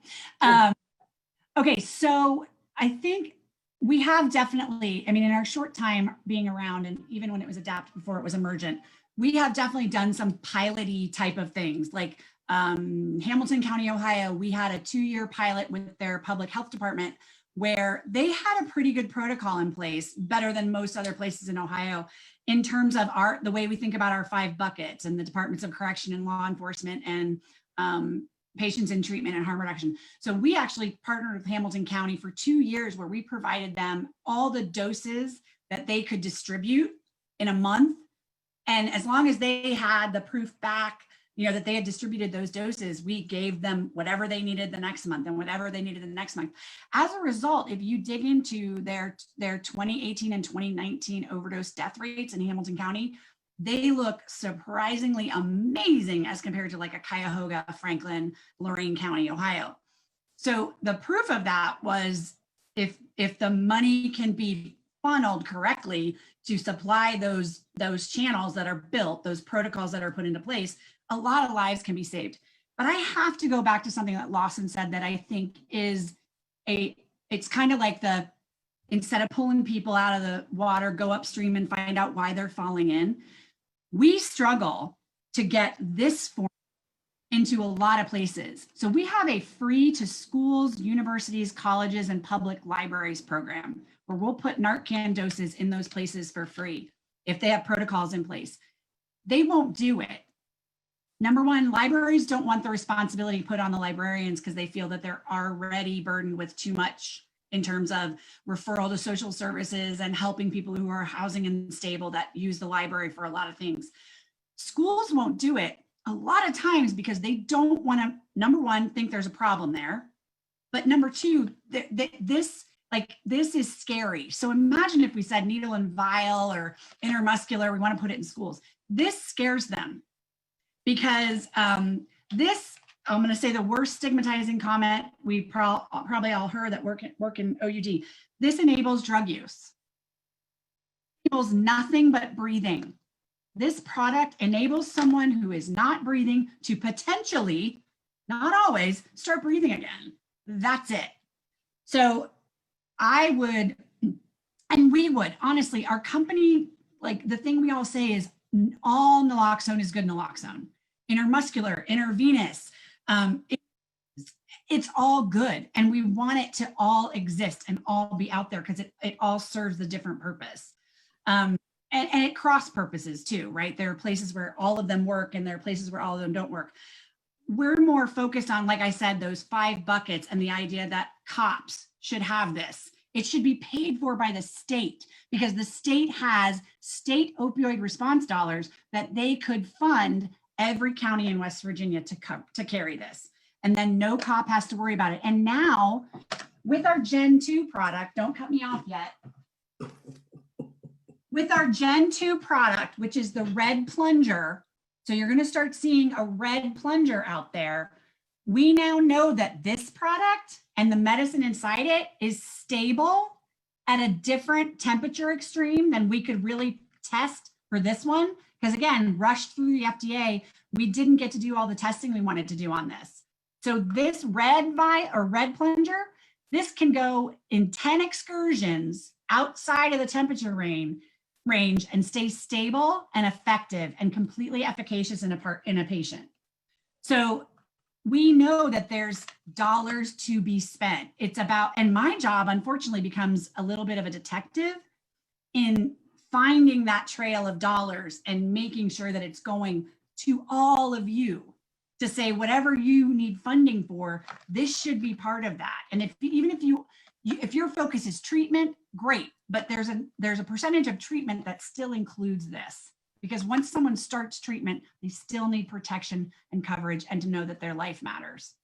Okay, so I think we have definitely, I mean, in our short time being around, and even when it was adapted before it was Emergent, we have definitely done some piloty type of things. Like Hamilton County, Ohio, we had a 2-year pilot with their public health department where they had a pretty good protocol in place, better than most other places in Ohio, in terms of the way we think about our 5 buckets and the departments of correction and law enforcement and patients in treatment and harm reduction. So we actually partnered with Hamilton County for 2 years where we provided them all the doses that they could distribute in a month. And as long as they had the proof back, you know, that they had distributed those doses, we gave them whatever they needed the next month and whatever they needed the next month. As a result, if you dig into their 2018 and 2019 overdose death rates in Hamilton County, they look surprisingly amazing as compared to like a Cuyahoga, Franklin, Lorain County, Ohio. So the proof of that was if the money can be funneled correctly to supply those channels that are built, those protocols that are put into place, a lot of lives can be saved. But I have to go back to something that Lawson said that I think is it's kind of like instead of pulling people out of the water, go upstream and find out why they're falling in. We struggle to get this form into a lot of places. So we have a free to schools, universities, colleges, and public libraries program where we'll put Narcan doses in those places for free if they have protocols in place. They won't do it. Number one, libraries don't want the responsibility put on the librarians because they feel that they're already burdened with too much in terms of referral to social services and helping people who are housing unstable that use the library for a lot of things. Schools won't do it a lot of times because they don't want to, number one, think there's a problem there. But number two, this is scary. So imagine if we said needle and vial or intramuscular, we want to put it in schools. This scares them because this, I'm going to say the worst stigmatizing comment we probably all heard that work in OUD. This enables drug use. It enables nothing but breathing. This product enables someone who is not breathing to potentially, not always, start breathing again. That's it. So I would, and we would, honestly, our company, like the thing we all say is all naloxone is good naloxone. Intramuscular, intravenous, it's all good. And we want it to all exist and all be out there because it all serves a different purpose. And it cross purposes too, right? There are places where all of them work and there are places where all of them don't work. We're more focused on, like I said, those 5 buckets and the idea that cops should have this. It should be paid for by the state because the state has state opioid response dollars that they could fund every county in West Virginia to carry this. And then no cop has to worry about it. And now with our Gen 2 product, don't cut me off yet. With our Gen 2 product, which is the red plunger, so you're going to start seeing a red plunger out there. We now know that this product and the medicine inside it is stable at a different temperature extreme than we could really test for this one Because again, rushed through the FDA, we didn't get to do all the testing we wanted to do on this. So this red plunger, this can go in 10 excursions outside of the temperature range and stay stable and effective and completely efficacious in a patient. So we know that there's dollars to be spent. It's about, and my job unfortunately becomes a little bit of a detective in finding that trail of dollars and making sure that it's going to all of you to say, whatever you need funding for, this should be part of that. And if your focus is treatment, great, but there's a percentage of treatment that still includes this, because once someone starts treatment, they still need protection and coverage and to know that their life matters.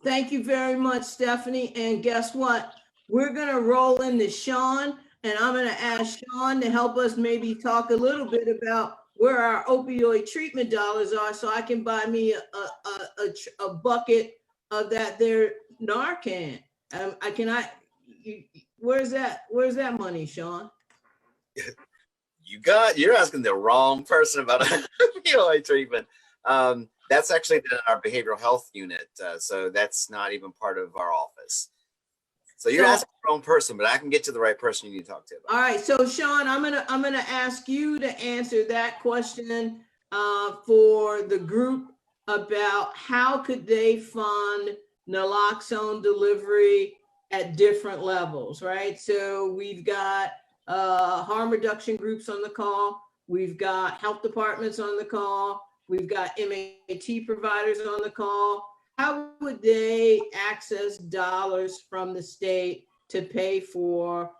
Thank you very much, Stephanie. And guess what? We're gonna roll into Shawn, and I'm gonna ask Shawn to help us maybe talk a little bit about where our opioid treatment dollars are, so I can buy me a bucket of that there Narcan. Where's that money, Shawn? You're asking the wrong person about opioid treatment. That's actually our behavioral health unit. So that's not even part of our office. So you're asking the wrong person, but I can get to the right person you need to talk to. All right, so Shawn, I'm gonna ask you to answer that question for the group about how could they fund naloxone delivery at different levels, right? So we've got harm reduction groups on the call. We've got health departments on the call. We've got MAT providers on the call. How would they access dollars from the state to pay for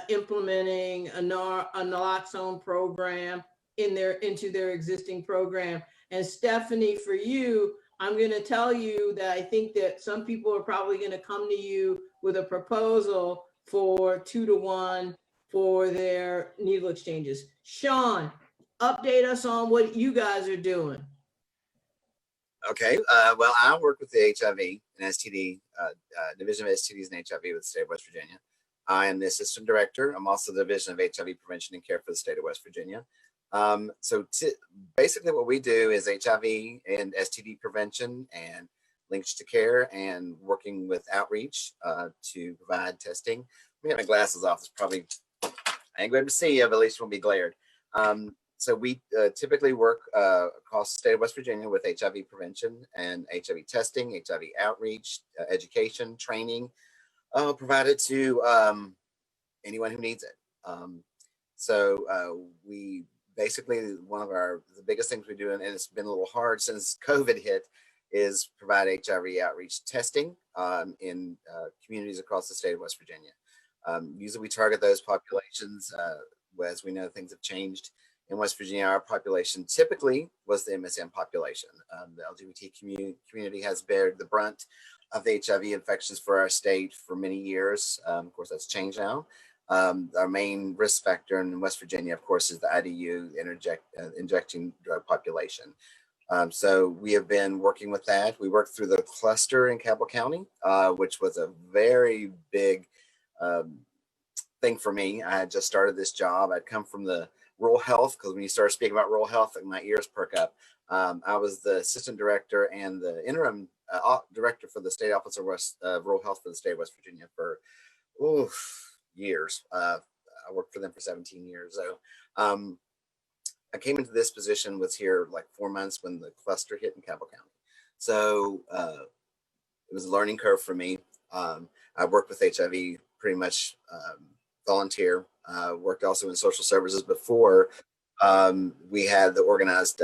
implementing a naloxone program into their existing program? And Stephanie, for you, I'm going to tell you that I think that some people are probably going to come to you with a proposal for 2-to-1 for their needle exchanges. Shawn, update us on what you guys are doing. Okay, well, I work with the HIV and STD, Division of STDs and HIV with the state of West Virginia. I am the assistant director. I'm also the Division of HIV prevention and care for the state of West Virginia. So basically what we do is HIV and STD prevention and linkage to care and working with outreach to provide testing. We have my glasses off. It's probably, I ain't going to see you, but at least you won't be glared. So we typically work across the state of West Virginia with HIV prevention and HIV testing, HIV outreach, education, training, provided to anyone who needs it. So we basically, one of the biggest things we do, and it's been a little hard since COVID hit, is provide HIV outreach testing in communities across the state of West Virginia. Usually we target those populations. As we know, things have changed. In West Virginia, our population typically was the MSM population. The LGBT community has bared the brunt of the HIV infections for our state for many years. Of course, that's changed now. Our main risk factor in West Virginia, of course, is the IDU, injecting drug population. So we have been working with that. We worked through the cluster in Cabell County, which was a very big thing for me. I had just started this job. I'd come from the rural health, because when you start speaking about rural health, my ears perk up. I was the assistant director and the interim director for the state office of rural health for the state of West Virginia for years. I worked for them for 17 years. So I came into this position, was here like 4 months when the cluster hit in Cabell County. So it was a learning curve for me. I worked with HIV pretty much volunteer. Worked also in social services before we had the organized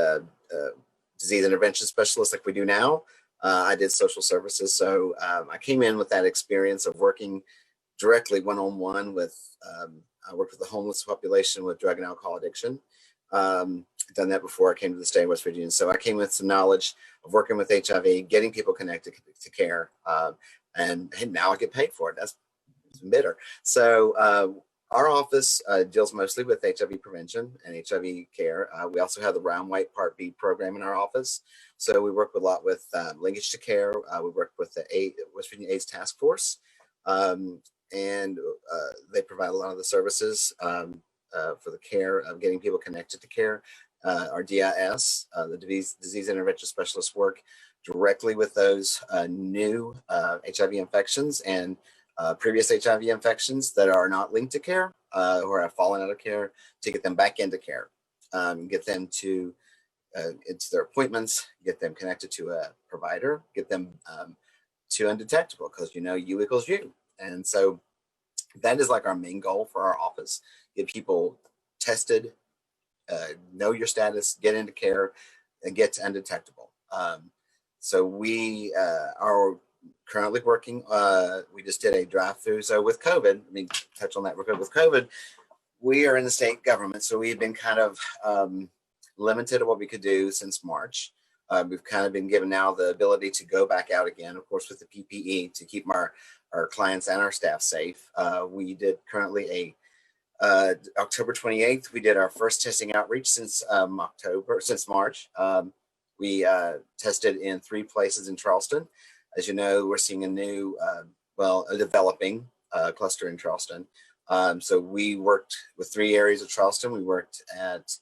disease intervention specialist like we do now. I did social services. So I came in with that experience of working directly one-on-one with, I worked with the homeless population with drug and alcohol addiction. Done that before I came to the state of West Virginia. So I came with some knowledge of working with HIV, getting people connected to care, and now I get paid for it. That's bitter. So our office deals mostly with HIV prevention and HIV care. We also have the Brown White Part B program in our office. So we work a lot with linkage to care. We work with the West Virginia AIDS Task Force, and they provide a lot of the services. for the care of getting people connected to care. Our DIS, the disease intervention specialists, work directly with those new HIV infections and previous HIV infections that are not linked to care or have fallen out of care, to get them back into care, get them to it's their appointments, get them connected to a provider, get them to undetectable, because U equals U. And so that is like our main goal for our office: get people tested, know your status, get into care, and get to undetectable. So we are currently working, we just did a drive-through. So with COVID, let me touch on that real quick. With COVID, we are in the state government, so we've been kind of limited to what we could do since March. We've kind of been given now the ability to go back out again, of course, with the PPE to keep our clients and our staff safe. We did currently October 28th, we did our first testing outreach since March. We tested in 3 places in Charleston. As you know, we're seeing a new, a developing cluster in Charleston. So we worked with 3 areas of Charleston. We worked at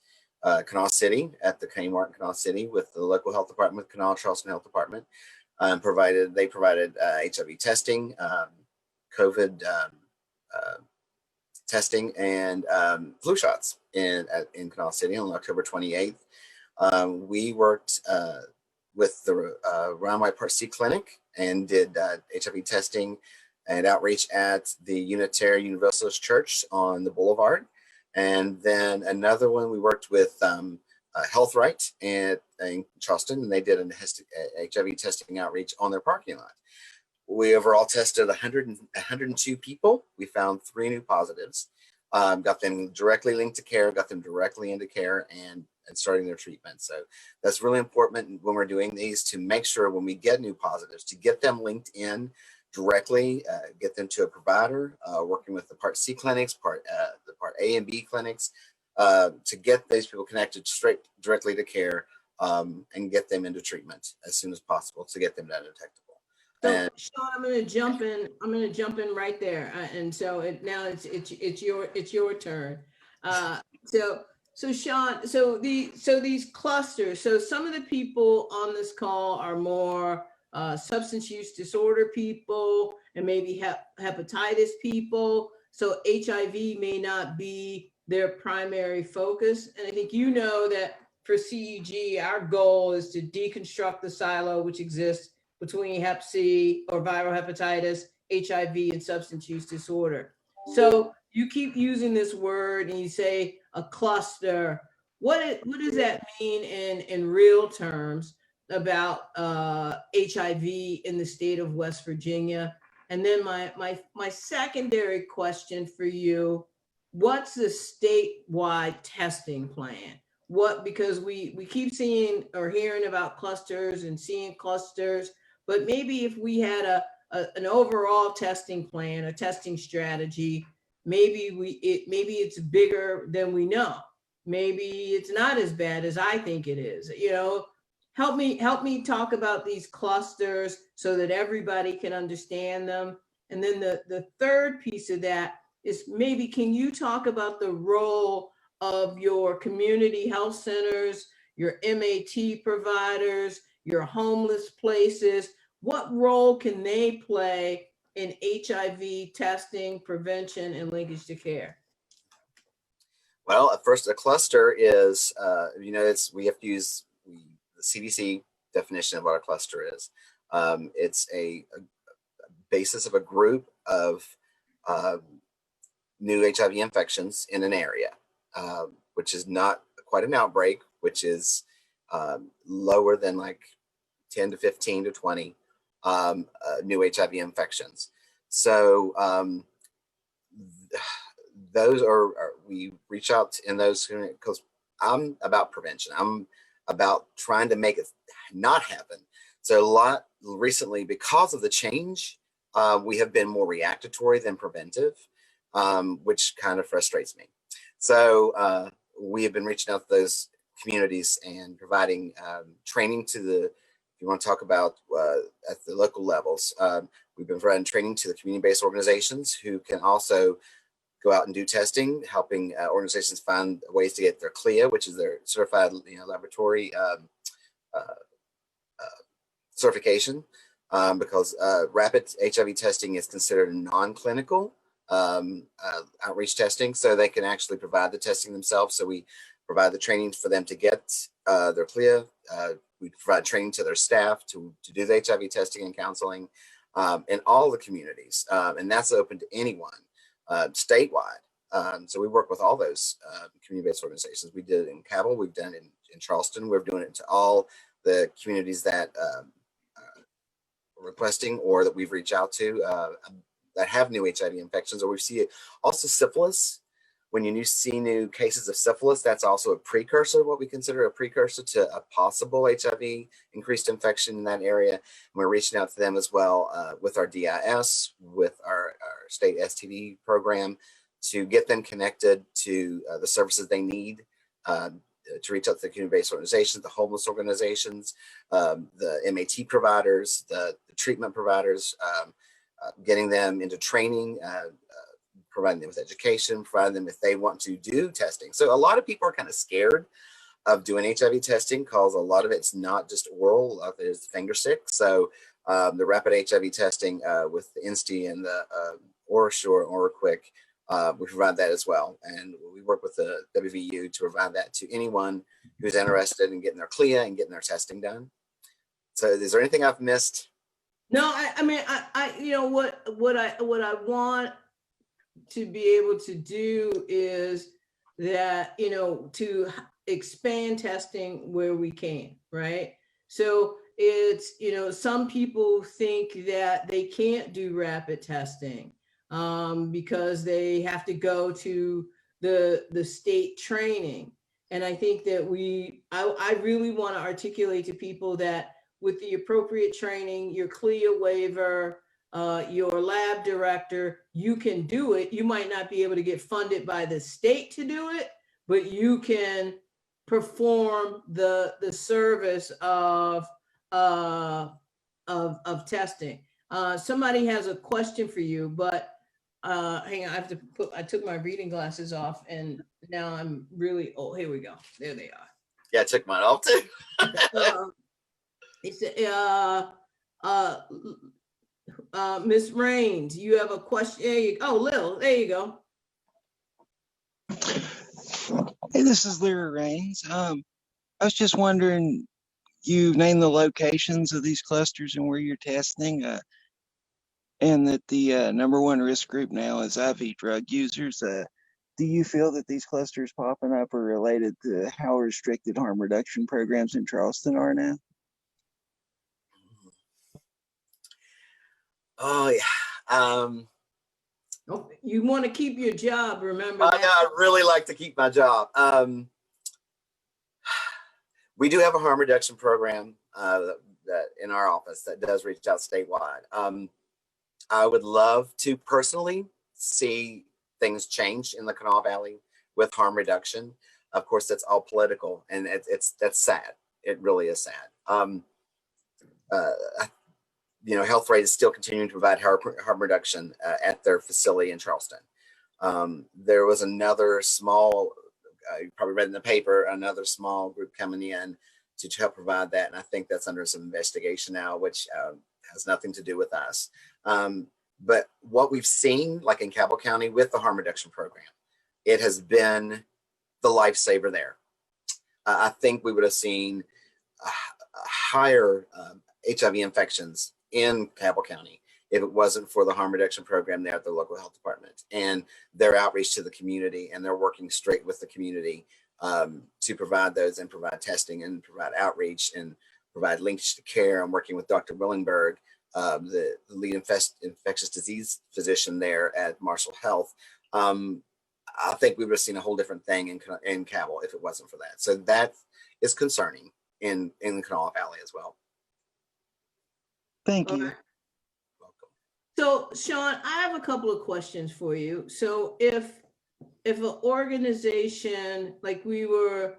Kanawha City, at the Kmart in Kanawha City, with the local health department, with Kanawha Charleston Health Department. They provided HIV testing, COVID testing, and flu shots in Kanawha City on October 28th. We worked with the Round Part C clinic and did HIV testing and outreach at the Unitarian Universalist Church on the Boulevard. And then another one, we worked with Health Right in Charleston, and they did an HIV testing outreach on their parking lot. We overall tested 102 people. We found 3 new positives, got them directly linked to care, got them directly into care and starting their treatment. So that's really important when we're doing these, to make sure when we get new positives, to get them linked in directly, get them to a provider, working with the Part C clinics, the Part A and B clinics, to get those people connected directly to care, and get them into treatment as soon as possible to get them undetectable. So, Shawn, I'm going to jump in. I'm going to jump in right there, and so now it's your turn. So Shawn, so these clusters. So some of the people on this call are more substance use disorder people, and maybe hepatitis people. So HIV may not be their primary focus. And I think that for CEG, our goal is to deconstruct the silo which exists between Hep C or viral hepatitis, HIV, and substance use disorder. So you keep using this word and you say a cluster. What does that mean in real terms about HIV in the state of West Virginia? And then my secondary question for you, what's the statewide testing plan? Because we keep seeing or hearing about clusters and seeing clusters, but maybe if we had an overall testing plan, a testing strategy, maybe it's bigger than we know. Maybe it's not as bad as I think it is. Help me talk about these clusters so that everybody can understand them. And then the third piece of that is, maybe can you talk about the role of your community health centers, your MAT providers, your homeless places? What role can they play in HIV testing, prevention, and linkage to care? Well, at first, a cluster is, we have to use the CDC definition of what a cluster is. It's a basis of a group of new HIV infections in an area, which is not quite an outbreak, which is lower than like 10 to 15 to 20 new HIV infections. So those we reach out in those, because I'm about prevention. I'm about trying to make it not happen. So a lot recently, because of the change, we have been more reactory than preventive, which kind of frustrates me. So we have been reaching out to those communities and providing training to the, if you want to talk about at the local levels, we've been providing training to the community-based organizations who can also go out and do testing, helping organizations find ways to get their CLIA, which is their certified laboratory certification, because rapid HIV testing is considered non-clinical outreach testing, so they can actually provide the testing themselves. So we provide the training for them to get their CLIA. We provide training to their staff to do the HIV testing and counseling in all the communities, and that's open to anyone statewide. So we work with all those community-based organizations. We did it in Cabell, we've done it in Charleston, we're doing it to all the communities that are requesting or that we've reached out to that have new HIV infections, or we see it. Also syphilis. When you see new cases of syphilis, that's also a precursor, what we consider a precursor to a possible HIV increased infection in that area. And we're reaching out to them as well with our DIS, with our state STD program, to get them connected to the services they need, to reach out to the community-based organizations, the homeless organizations, the MAT providers, the treatment providers, getting them into training, providing them with education, providing them if they want to do testing. So a lot of people are kind of scared of doing HIV testing because a lot of it's not just oral, there's finger stick. So the rapid HIV testing with the INSTI and the OraSure and OraQuick, we provide that as well. And we work with the WVU to provide that to anyone who's interested in getting their CLIA and getting their testing done. So is there anything I've missed? No, I mean, you know, what I want to be able to do is that, you know, to expand testing where we can, right? So it's, you know, some people think that they can't do rapid testing because they have to go to the state training. And I think that I really want to articulate to people that with the appropriate training, your CLIA waiver, your lab director, you can do it. You might not be able to get funded by the state to do it, but you can perform the service of testing. Somebody has a question for you, but hang on, I took my reading glasses off and now I'm really, oh, here we go. There they are. Yeah, I took mine off too. It's Miss Rains, you have a question? There you go. Oh, Lil, there you go. Hey, this is Lyra Rains. I was just wondering, you named the locations of these clusters and where you're testing, and that the #1 risk group now is IV drug users. Do you feel that these clusters popping up are related to how restricted harm reduction programs in Charleston are now? Oh yeah. You want to keep your job, remember that? I really like to keep my job. We do have a harm reduction program that in our office that does reach out statewide. I would love to personally see things change in the Kanawha Valley with harm reduction. Of course, that's all political, and that's sad. It really is sad. You know, Health Rate is still continuing to provide harm reduction at their facility in Charleston. There was another small, you probably read in the paper, another small group coming in to help provide that. And I think that's under some investigation now, which has nothing to do with us. But what we've seen, like in Cabell County with the harm reduction program, it has been the lifesaver there. I think we would have seen higher HIV infections in Cabell County if it wasn't for the harm reduction program there at the local health department and their outreach to the community, and they're working straight with the community to provide those and provide testing and provide outreach and provide linkage to care. I'm working with Dr. Willingberg, the lead infectious disease physician there at Marshall Health. I think we would have seen a whole different thing in Cabell if it wasn't for that. So that is concerning in the Kanawha Valley as well. Thank you. So, Shawn, I have a couple of questions for you. So if an organization, like we were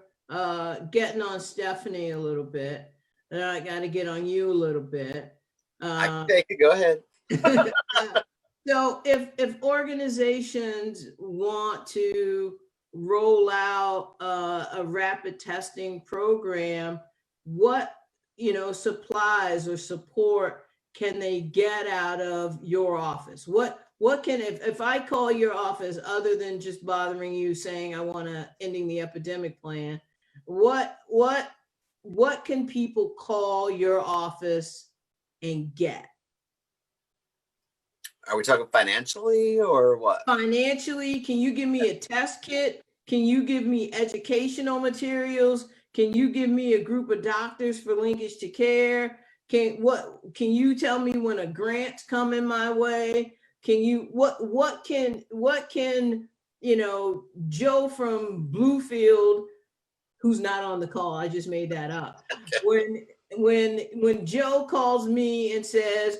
getting on Stephanie a little bit, and I got to get on you a little bit. I can take it, go ahead. So if organizations want to roll out a rapid testing program, what, supplies or support can they get out of your office? What can, if I call your office, other than just bothering you saying I want to ending the epidemic plan, what can people call your office and get? Are we talking financially or what? Financially, can you give me a test kit? Can you give me educational materials? Can you give me a group of doctors for linkage to care? Can you tell me when a grant's coming my way? Can you what can Joe from Bluefield, who's not on the call, I just made that up. When Joe calls me and says,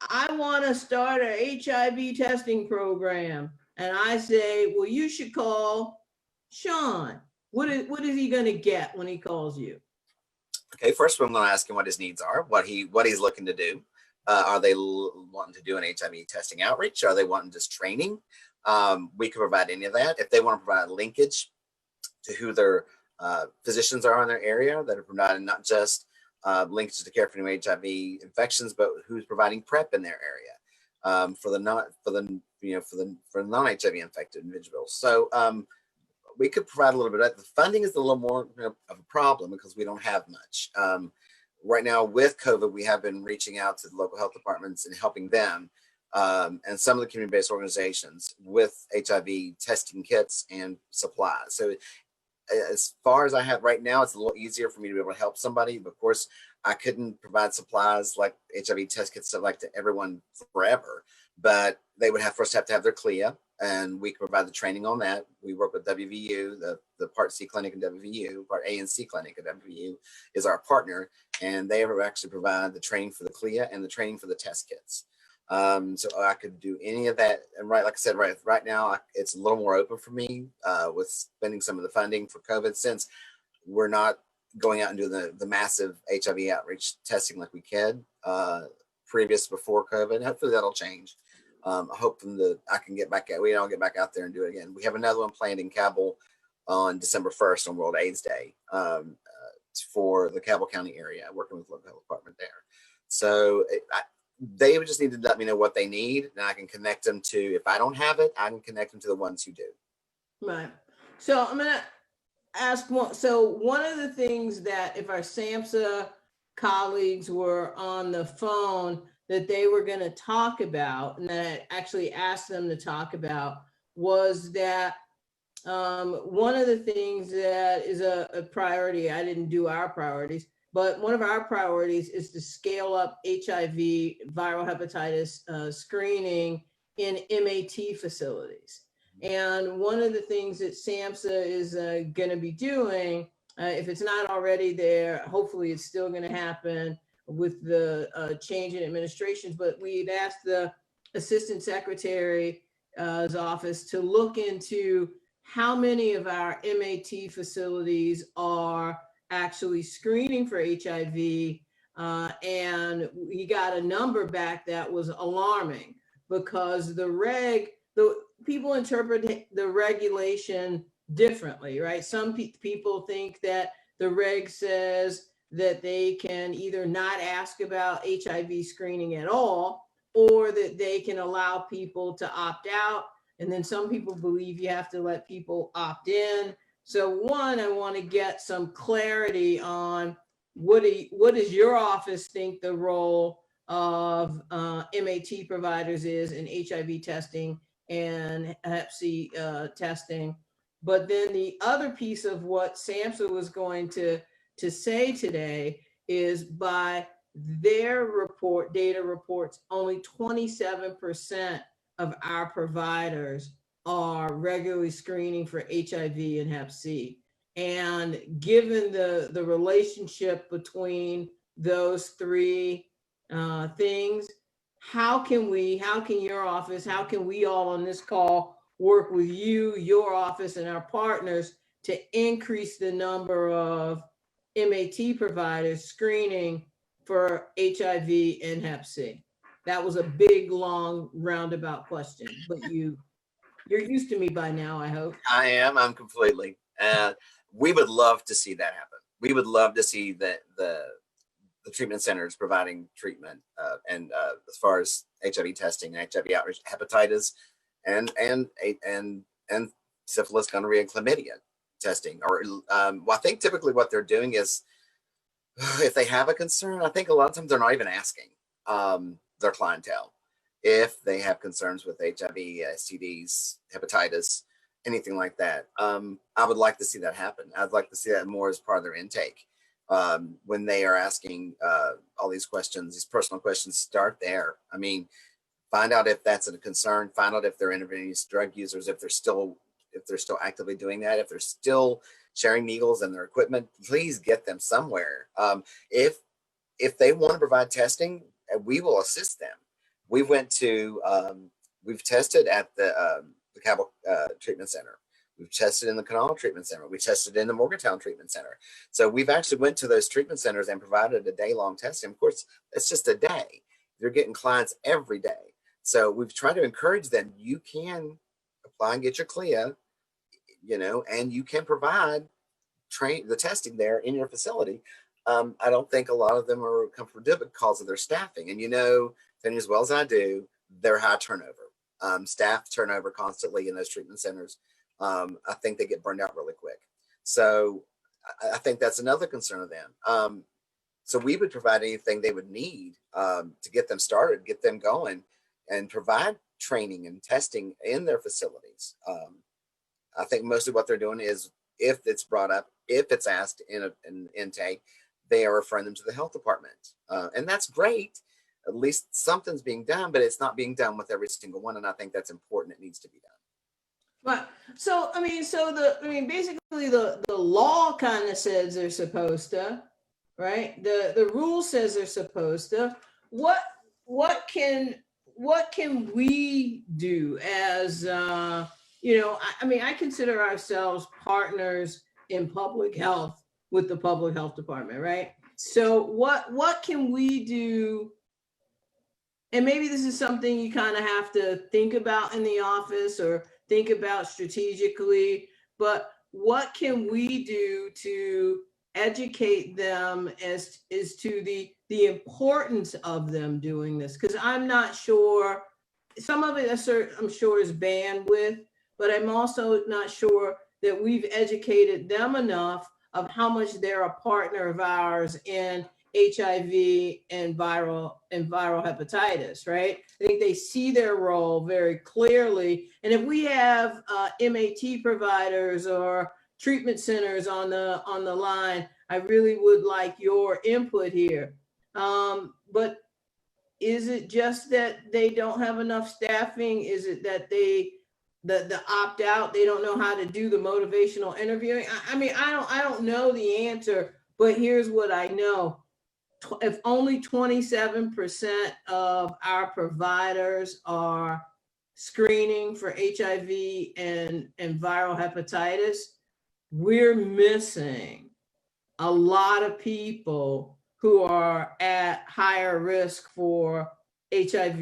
I want to start a HIV testing program, and I say, well, you should call Shawn. What is he going to get when he calls you? Okay, first I'm going to ask him what his needs are, what he's looking to do. Are they wanting to do an HIV testing outreach? Are they wanting just training? We can provide any of that. If they want to provide linkage to who their physicians are in their area that are providing not just linkage to care for new HIV infections, but who's providing PrEP in their area for the non-HIV infected individuals. So we could provide a little bit of that. The funding is a little more of a problem because we don't have much. Right now with COVID, we have been reaching out to the local health departments and helping them and some of the community-based organizations with HIV testing kits and supplies. So as far as I have right now, it's a little easier for me to be able to help somebody. But of course, I couldn't provide supplies like HIV test kits stuff like to everyone forever. But they would first have to have their CLIA, and we can provide the training on that. We work with WVU, the Part C clinic in WVU, Part A and C clinic at WVU is our partner, and they actually provide the training for the CLIA and the training for the test kits. So I could do any of that. And like I said, right now, it's a little more open for me with spending some of the funding for COVID, since we're not going out and doing the massive HIV outreach testing like we can before COVID. Hopefully that'll change. Hoping that I can get back out there and do it again. We have another one planned in Cabell on December 1st on World AIDS Day for the Cabell County area, working with the local health department there. So they would just need to let me know what they need, and I can connect them to, if I don't have it, I can connect them to the ones who do. Right. So I'm going to ask one. So one of the things that if our SAMHSA colleagues were on the phone that they were going to talk about, and that I actually asked them to talk about, was that one of the things that is a priority, I didn't do our priorities, but one of our priorities is to scale up HIV viral hepatitis screening in MAT facilities. And one of the things that SAMHSA is going to be doing, if it's not already there, hopefully it's still going to happen with the change in administrations, but we'd asked the Assistant Secretary's office to look into how many of our MAT facilities are actually screening for HIV, and we got a number back that was alarming, because the people interpret the regulation differently, right? Some people think that the reg says that they can either not ask about HIV screening at all, or that they can allow people to opt out. And then some people believe you have to let people opt in. So one, I want to get some clarity on what does your office think the role of MAT providers is in HIV testing and Hep C testing. But then the other piece of what SAMHSA was going to say today is, by their data reports, only 27% of our providers are regularly screening for HIV and Hep C. And given the relationship between those three things, how can your office, how can we all on this call work with you, your office, and our partners to increase the number of MAT providers screening for HIV and Hep C? That was a big, long, roundabout question, but you're used to me by now, I hope. I am. I'm completely. We would love to see that happen. We would love to see that the treatment centers providing treatment and as far as HIV testing, HIV outreach, hepatitis, and syphilis, gonorrhea, and chlamydia testing. Or well, I think typically what they're doing is, if they have a concern, I think a lot of times they're not even asking their clientele if they have concerns with HIV, STDs, hepatitis, anything like that. I would like to see that happen. I'd like to see that more as part of their intake. When they are asking all these questions, these personal questions, start there. I mean, find out if that's a concern, find out if they're intravenous drug users, if they're still actively doing that, if they're still sharing needles and their equipment, please get them somewhere. If they want to provide testing, we will assist them. We went to, we've tested at the Cabell Treatment Center. We've tested in the Canal Treatment Center. We tested in the Morgantown Treatment Center. So we've actually went to those treatment centers and provided a day-long testing. Of course, it's just a day. They're getting clients every day. So we've tried to encourage them. You can apply and get your CLIA, you know, and you can provide the testing there in your facility. I don't think a lot of them are comfortable because of their staffing. And you know, as well as I do, they're high turnover. Staff turnover constantly in those treatment centers. I think they get burned out really quick. So I think that's another concern of them. So we would provide anything they would need to get them started, get them going, and provide training and testing in their facilities. I think mostly what they're doing is, if it's brought up, if it's asked in an intake, they are referring them to the health department. And that's great. At least something's being done, but it's not being done with every single one. And I think that's important. It needs to be done. Right. So, basically the law kind of says they're supposed to, right? The rule says they're supposed to. What can we do as, I consider ourselves partners in public health with the public health department, right? So what can we do? And maybe this is something you kind of have to think about in the office or think about strategically, but what can we do to educate them as to the importance of them doing this? Because I'm not sure, some of it I'm sure is bandwidth, but I'm also not sure that we've educated them enough of how much they're a partner of ours in HIV and viral hepatitis, right? I think they see their role very clearly. And if we have MAT providers or treatment centers on the line, I really would like your input here. But is it just that they don't have enough staffing? Is it that the opt out, they don't know how to do the motivational interviewing? I don't know the answer, but here's what I know. If only 27% of our providers are screening for HIV and viral hepatitis, we're missing a lot of people who are at higher risk for HIV,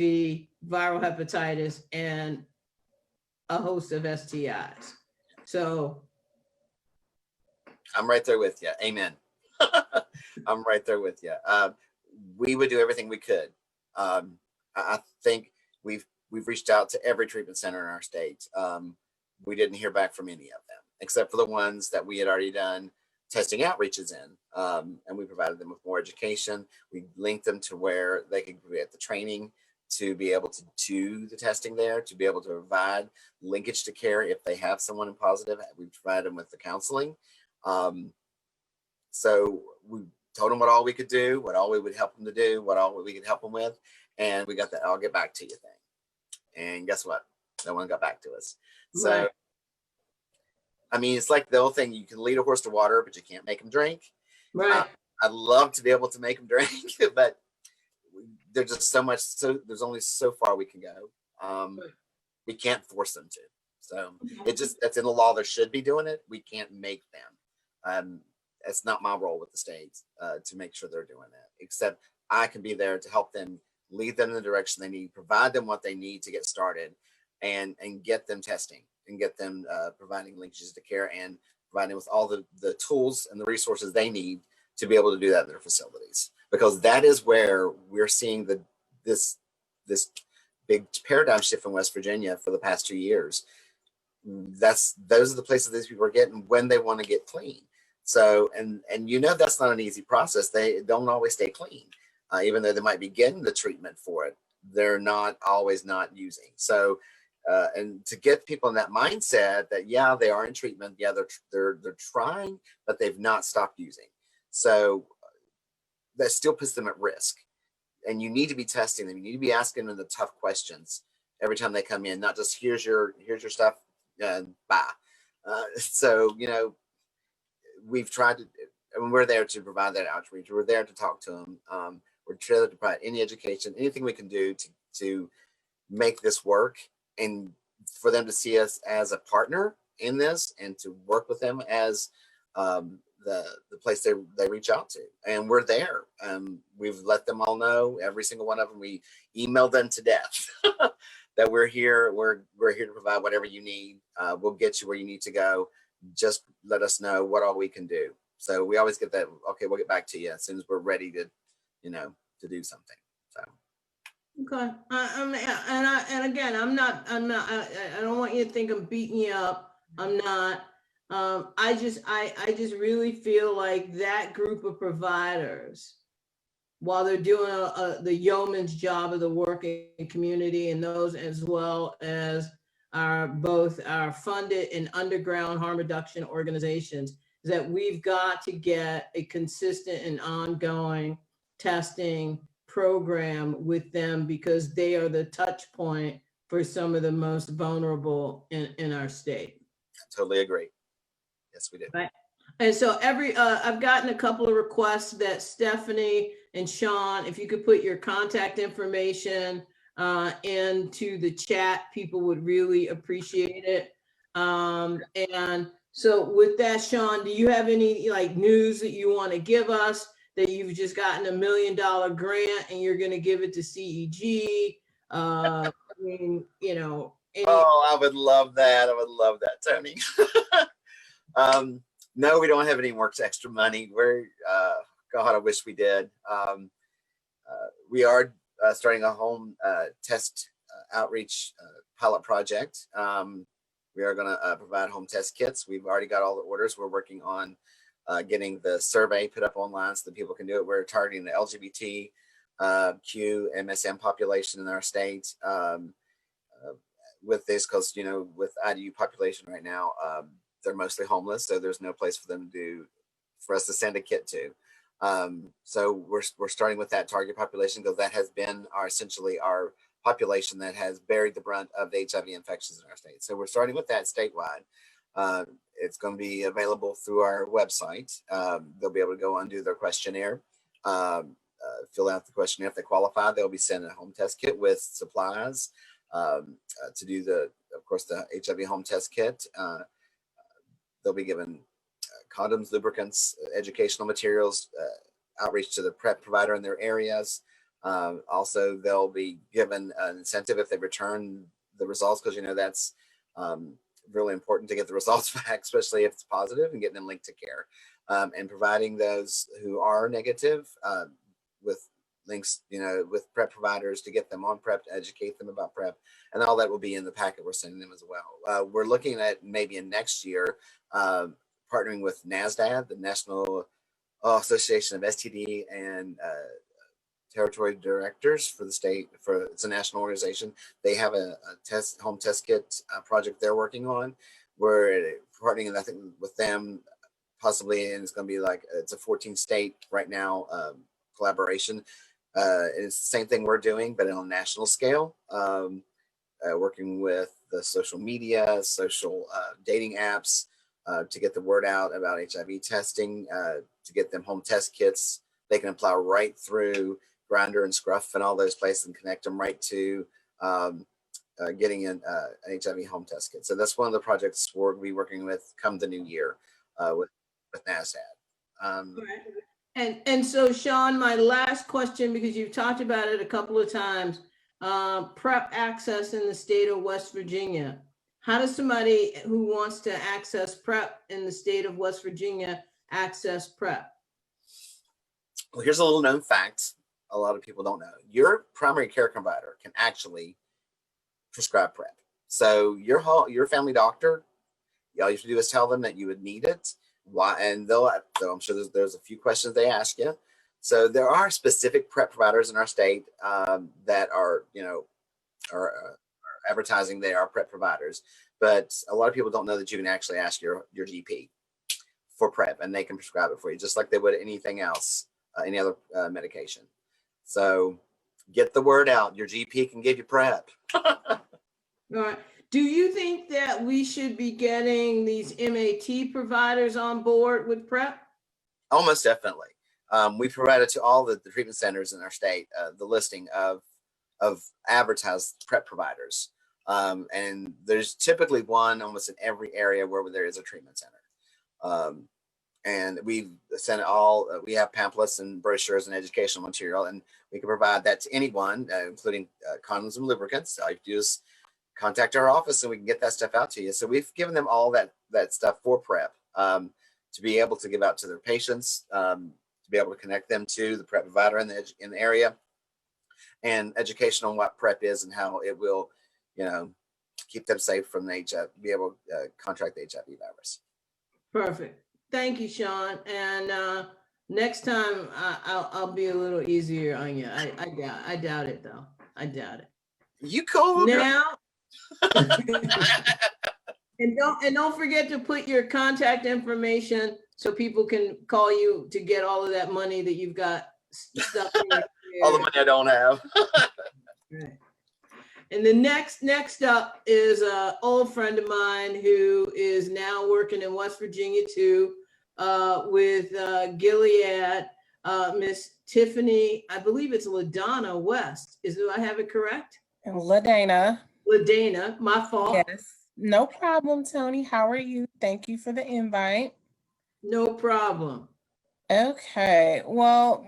viral hepatitis, and a host of STIs. So I'm right there with you. Amen. I'm right there with you. We would do everything we could. I think we've reached out to every treatment center in our state. We didn't hear back from any of them, except for the ones that we had already done testing outreaches in. And we provided them with more education. We linked them to where they could get the training to be able to do the testing there, to be able to provide linkage to care if they have someone positive. We provided them with the counseling. So we told them what all we could do, what all we would help them to do, what all we could help them with. And we got that "I'll get back to you" thing. And guess what? No one got back to us. So, right. It's like the old thing, you can lead a horse to water, but you can't make him drink. Right. I'd love to be able to make them drink, but there's just so much, there's only so far we can go. We can't force them to. So that's in the law. There should be doing it. We can't make them. It's not my role with the states to make sure they're doing that, except I can be there to help them lead them in the direction they need, provide them what they need to get started, and get them testing and get them providing linkages to care and providing with all the tools and the resources they need to be able to do that in their facilities. Because that is where we're seeing this big paradigm shift in West Virginia for the past 2 years. Those are the places these people are getting when they want to get clean. So, and that's not an easy process. They don't always stay clean. Even though they might be getting the treatment for it, they're not always not using. So, and to get people in that mindset that, yeah, they are in treatment. Yeah, they're trying, but they've not stopped using. So that still puts them at risk. And you need to be testing them. You need to be asking them the tough questions every time they come in, not just here's your stuff and bye. So, we've tried to, and we're there to provide that outreach. We're there to talk to them. We're there to provide any education, anything we can do to make this work, and for them to see us as a partner in this, and to work with them as the place they reach out to. And we're there. We've let them all know, every single one of them. We emailed them to death that we're here. We're here to provide whatever you need. We'll get you where you need to go. Just let us know what all we can do. So we always get that, okay, we'll get back to you as soon as we're ready to, to do something. So. Okay. And again, I don't want you to think I'm beating you up. I'm not. I just really feel like that group of providers, while they're doing the yeoman's job of the working community, and those as well as both our funded and underground harm reduction organizations, is that we've got to get a consistent and ongoing testing program with them, because they are the touch point for some of the most vulnerable in our state. I totally agree. Yes, we do. Right. And so I've gotten a couple of requests that Stephanie and Shawn, if you could put your contact information into the chat, people would really appreciate it. And so with that, Shawn, do you have any news that you want to give us, that you've just gotten $1 million grant and you're going to give it to CEG? I mean, Oh, I would love that. I would love that, Tony. No, we don't have any more extra money. God, I wish we did. We are starting a home test outreach pilot project. We are going to provide home test kits. We've already got all the orders. We're working on getting the survey put up online so that people can do it. We're targeting the LGBT, Q, MSM population in our state with this, because with IDU population right now, they're mostly homeless, so there's no place for us to send a kit to. So we're starting with that target population, because that has been essentially our population that has buried the brunt of the HIV infections in our state. So we're starting with that statewide. It's going to be available through our website. They'll be able to go and do their questionnaire, fill out the questionnaire. If they qualify, they'll be sent a home test kit with supplies to do the HIV home test kit. They'll be given condoms, lubricants, educational materials, outreach to the PrEP provider in their areas. Also, they'll be given an incentive if they return the results, because that's really important to get the results back, especially if it's positive, and getting them linked to care. And providing those who are negative with links, with PrEP providers to get them on PrEP, to educate them about PrEP, and all that will be in the packet we're sending them as well. We're looking at maybe in next year partnering with NASDAD, the National Association of STD and Territory Directors for the state. It's a national organization. They have a home test kit project they're working on. We're partnering, I think, with them possibly, and it's going to be it's a 14-state right now collaboration. And it's the same thing we're doing, but on a national scale, working with the social media, social dating apps to get the word out about HIV testing, to get them home test kits. They can apply right through Grindr and Scruff and all those places, and connect them right to getting an HIV home test kit. So that's one of the projects we'll be working with come the new year with NASDAD. And so, Shawn, my last question, because you've talked about it a couple of times, PrEP access in the state of West Virginia. How does somebody who wants to access PrEP in the state of West Virginia access PrEP? Well, here's a little known fact a lot of people don't know. Your primary care provider can actually prescribe PrEP. So your family doctor, all you have to do is tell them that you would need it. Why? And I'm sure there's a few questions they ask you. So there are specific PrEP providers in our state that are advertising they are PrEP providers, but a lot of people don't know that you can actually ask your GP for PrEP, and they can prescribe it for you, just like they would anything else, any other medication. So get the word out. Your GP can give you PrEP. All right. Do you think that we should be getting these MAT providers on board with PrEP? Almost definitely. We provided to all the treatment centers in our state the listing of advertised PrEP providers. And there's typically one almost in every area where there is a treatment center. And we've sent we have pamphlets and brochures and educational material, and we can provide that to anyone, including condoms and lubricants. All you have to do is contact our office and we can get that stuff out to you. So we've given them all that stuff for PrEP to be able to give out to their patients, to be able to connect them to the PrEP provider in the area, and education on what PrEP is and how it will, keep them safe from the HIV, be able to contract the HIV virus. Perfect. Thank you, Shawn. And next time I'll be a little easier on you. I doubt it though. I doubt it. You cool now. And don't forget to put your contact information so people can call you to get all of that money that you've got stuck in your all the money I don't have. Right. And the next up is an old friend of mine who is now working in West Virginia too, with Gilead, Miss Tiffany, I believe it's LaDonna West. Do I have it correct? And LaDana. LaDana, my fault. Yes, no problem, Tony. How are you? Thank you for the invite. No problem. Okay, well,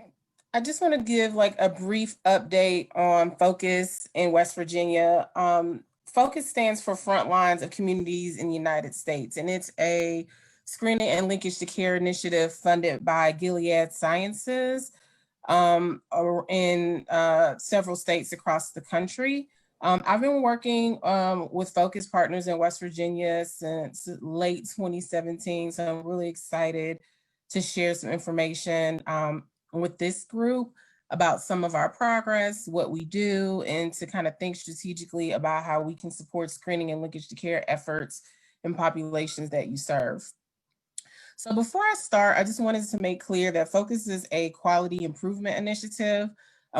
I just want to give like a brief update on FOCUS in West Virginia. FOCUS stands for Front Lines of Communities in the United States, and it's a screening and linkage to care initiative funded by Gilead Sciences in several states across the country. I've been working with FOCUS partners in West Virginia since late 2017, so I'm really excited to share some information with this group about some of our progress, what we do, and to kind of think strategically about how we can support screening and linkage to care efforts in populations that you serve. So before I start, I just wanted to make clear that FOCUS is a quality improvement initiative.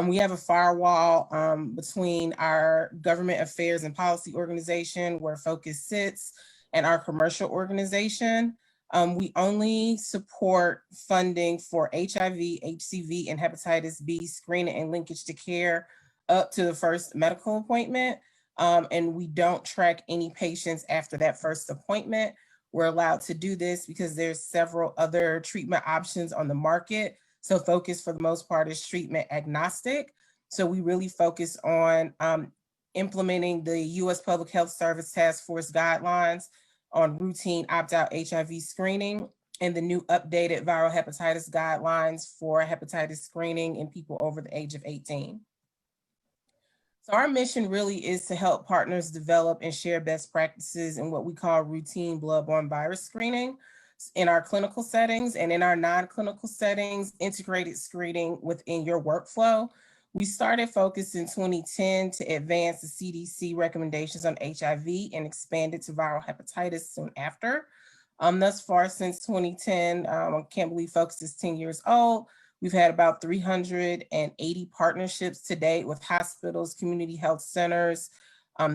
We have a firewall between our government affairs and policy organization where FOCUS sits and our commercial organization. We only support funding for HIV, HCV, and hepatitis B screening and linkage to care up to the first medical appointment. And we don't track any patients after that first appointment. We're allowed to do this because there's several other treatment options on the market. So FOCUS for the most part is treatment agnostic. So we really focus on implementing the US Public Health Service Task Force guidelines on routine opt-out HIV screening and the new updated viral hepatitis guidelines for hepatitis screening in people over the age of 18. So our mission really is to help partners develop and share best practices in what we call routine blood-borne virus screening in our clinical settings, and in our non-clinical settings, integrated screening within your workflow. We started FOCUS in 2010 to advance the CDC recommendations on HIV and expanded to viral hepatitis soon after. Thus far, since 2010, I can't believe FOCUS is 10 years old. We've had about 380 partnerships to date with hospitals, community health centers,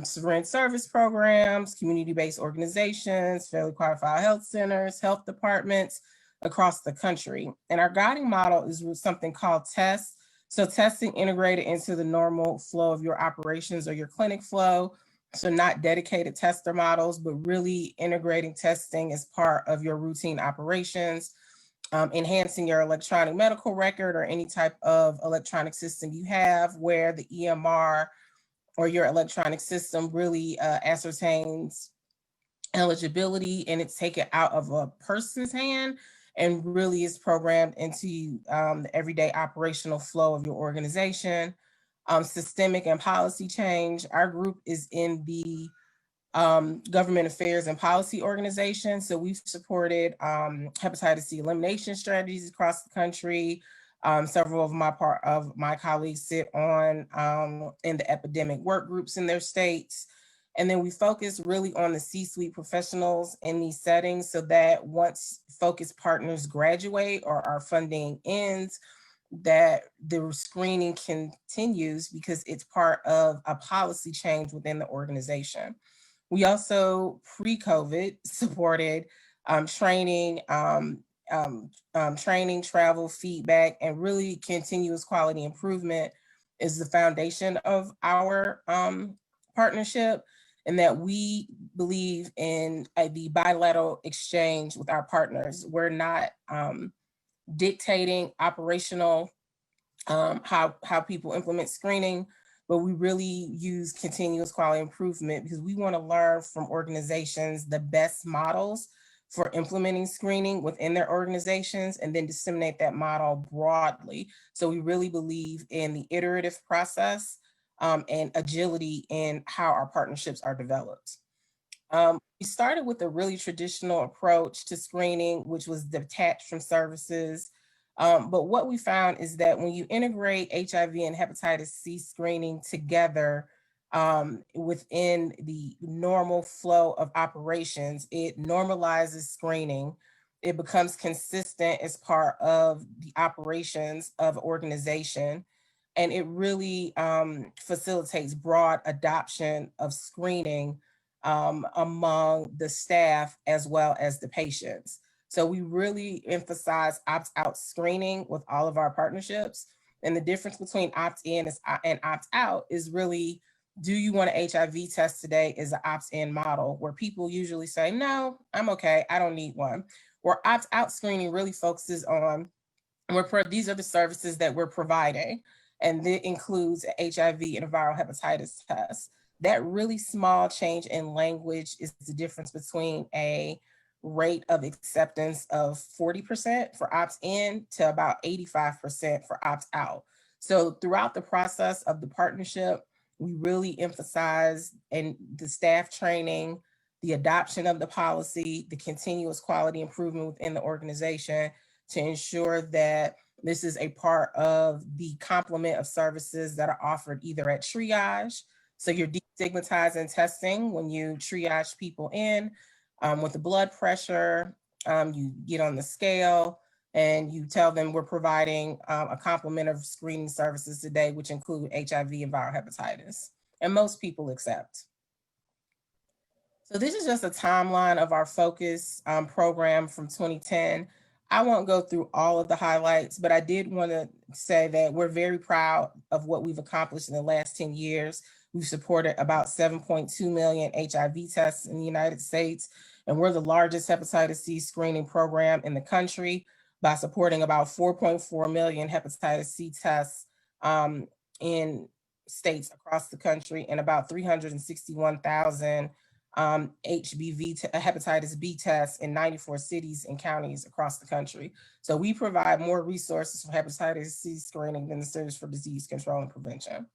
syringe service programs, community-based organizations, federally qualified health centers, health departments across the country. And our guiding model is something called TEST. So testing integrated into the normal flow of your operations or your clinic flow. So not dedicated tester models, but really integrating testing as part of your routine operations. enhancing your electronic medical record or any type of electronic system you have where the EMR or your electronic system really ascertains eligibility, and it's taken out of a person's hand and really is programmed into the everyday operational flow of your organization. Systemic and policy change. Our group is in the government affairs and policy organization. So we've supported hepatitis C elimination strategies across the country. Several of my colleagues sit on in the epidemic work groups in their states. And then we focus really on the C-suite professionals in these settings so that once focused partners graduate or our funding ends, that the screening continues because it's part of a policy change within the organization. We also, pre-COVID, supported training, travel, feedback, and really continuous quality improvement is the foundation of our partnership, and that we believe in the bilateral exchange with our partners. We're not dictating operational how people implement screening, but we really use continuous quality improvement because we want to learn from organizations the best models for implementing screening within their organizations and then disseminate that model broadly. So we really believe in the iterative process and agility in how our partnerships are developed. We started with a really traditional approach to screening, which was detached from services. But what we found is that when you integrate HIV and hepatitis C screening together within the normal flow of operations, it normalizes screening. It becomes consistent as part of the operations of organization. And it really facilitates broad adoption of screening among the staff as well as the patients. So we really emphasize opt-out screening with all of our partnerships. And the difference between opt-in and opt-out is really, do you want an HIV test today is an opt-in model where people usually say, no, I'm okay, I don't need one. Where opt-out screening really focuses on, these are the services that we're providing. And that includes an HIV and a viral hepatitis test. That really small change in language is the difference between a rate of acceptance of 40% for opt-in to about 85% for opt-out. So throughout the process of the partnership, we really emphasize in the staff training, the adoption of the policy, the continuous quality improvement within the organization to ensure that this is a part of the complement of services that are offered either at triage. So you're destigmatizing testing when you triage people in with the blood pressure, you get on the scale and you tell them we're providing a complement of screening services today, which include HIV and viral hepatitis. And most people accept. So this is just a timeline of our focus program from 2010. I won't go through all of the highlights, but I did want to say that we're very proud of what we've accomplished in the last 10 years. We've supported about 7.2 million HIV tests in the United States, and we're the largest hepatitis C screening program in the country by supporting about 4.4 million hepatitis C tests in states across the country and about 361,000 hepatitis B tests in 94 cities and counties across the country. So we provide more resources for hepatitis C screening than the Centers for Disease Control and Prevention.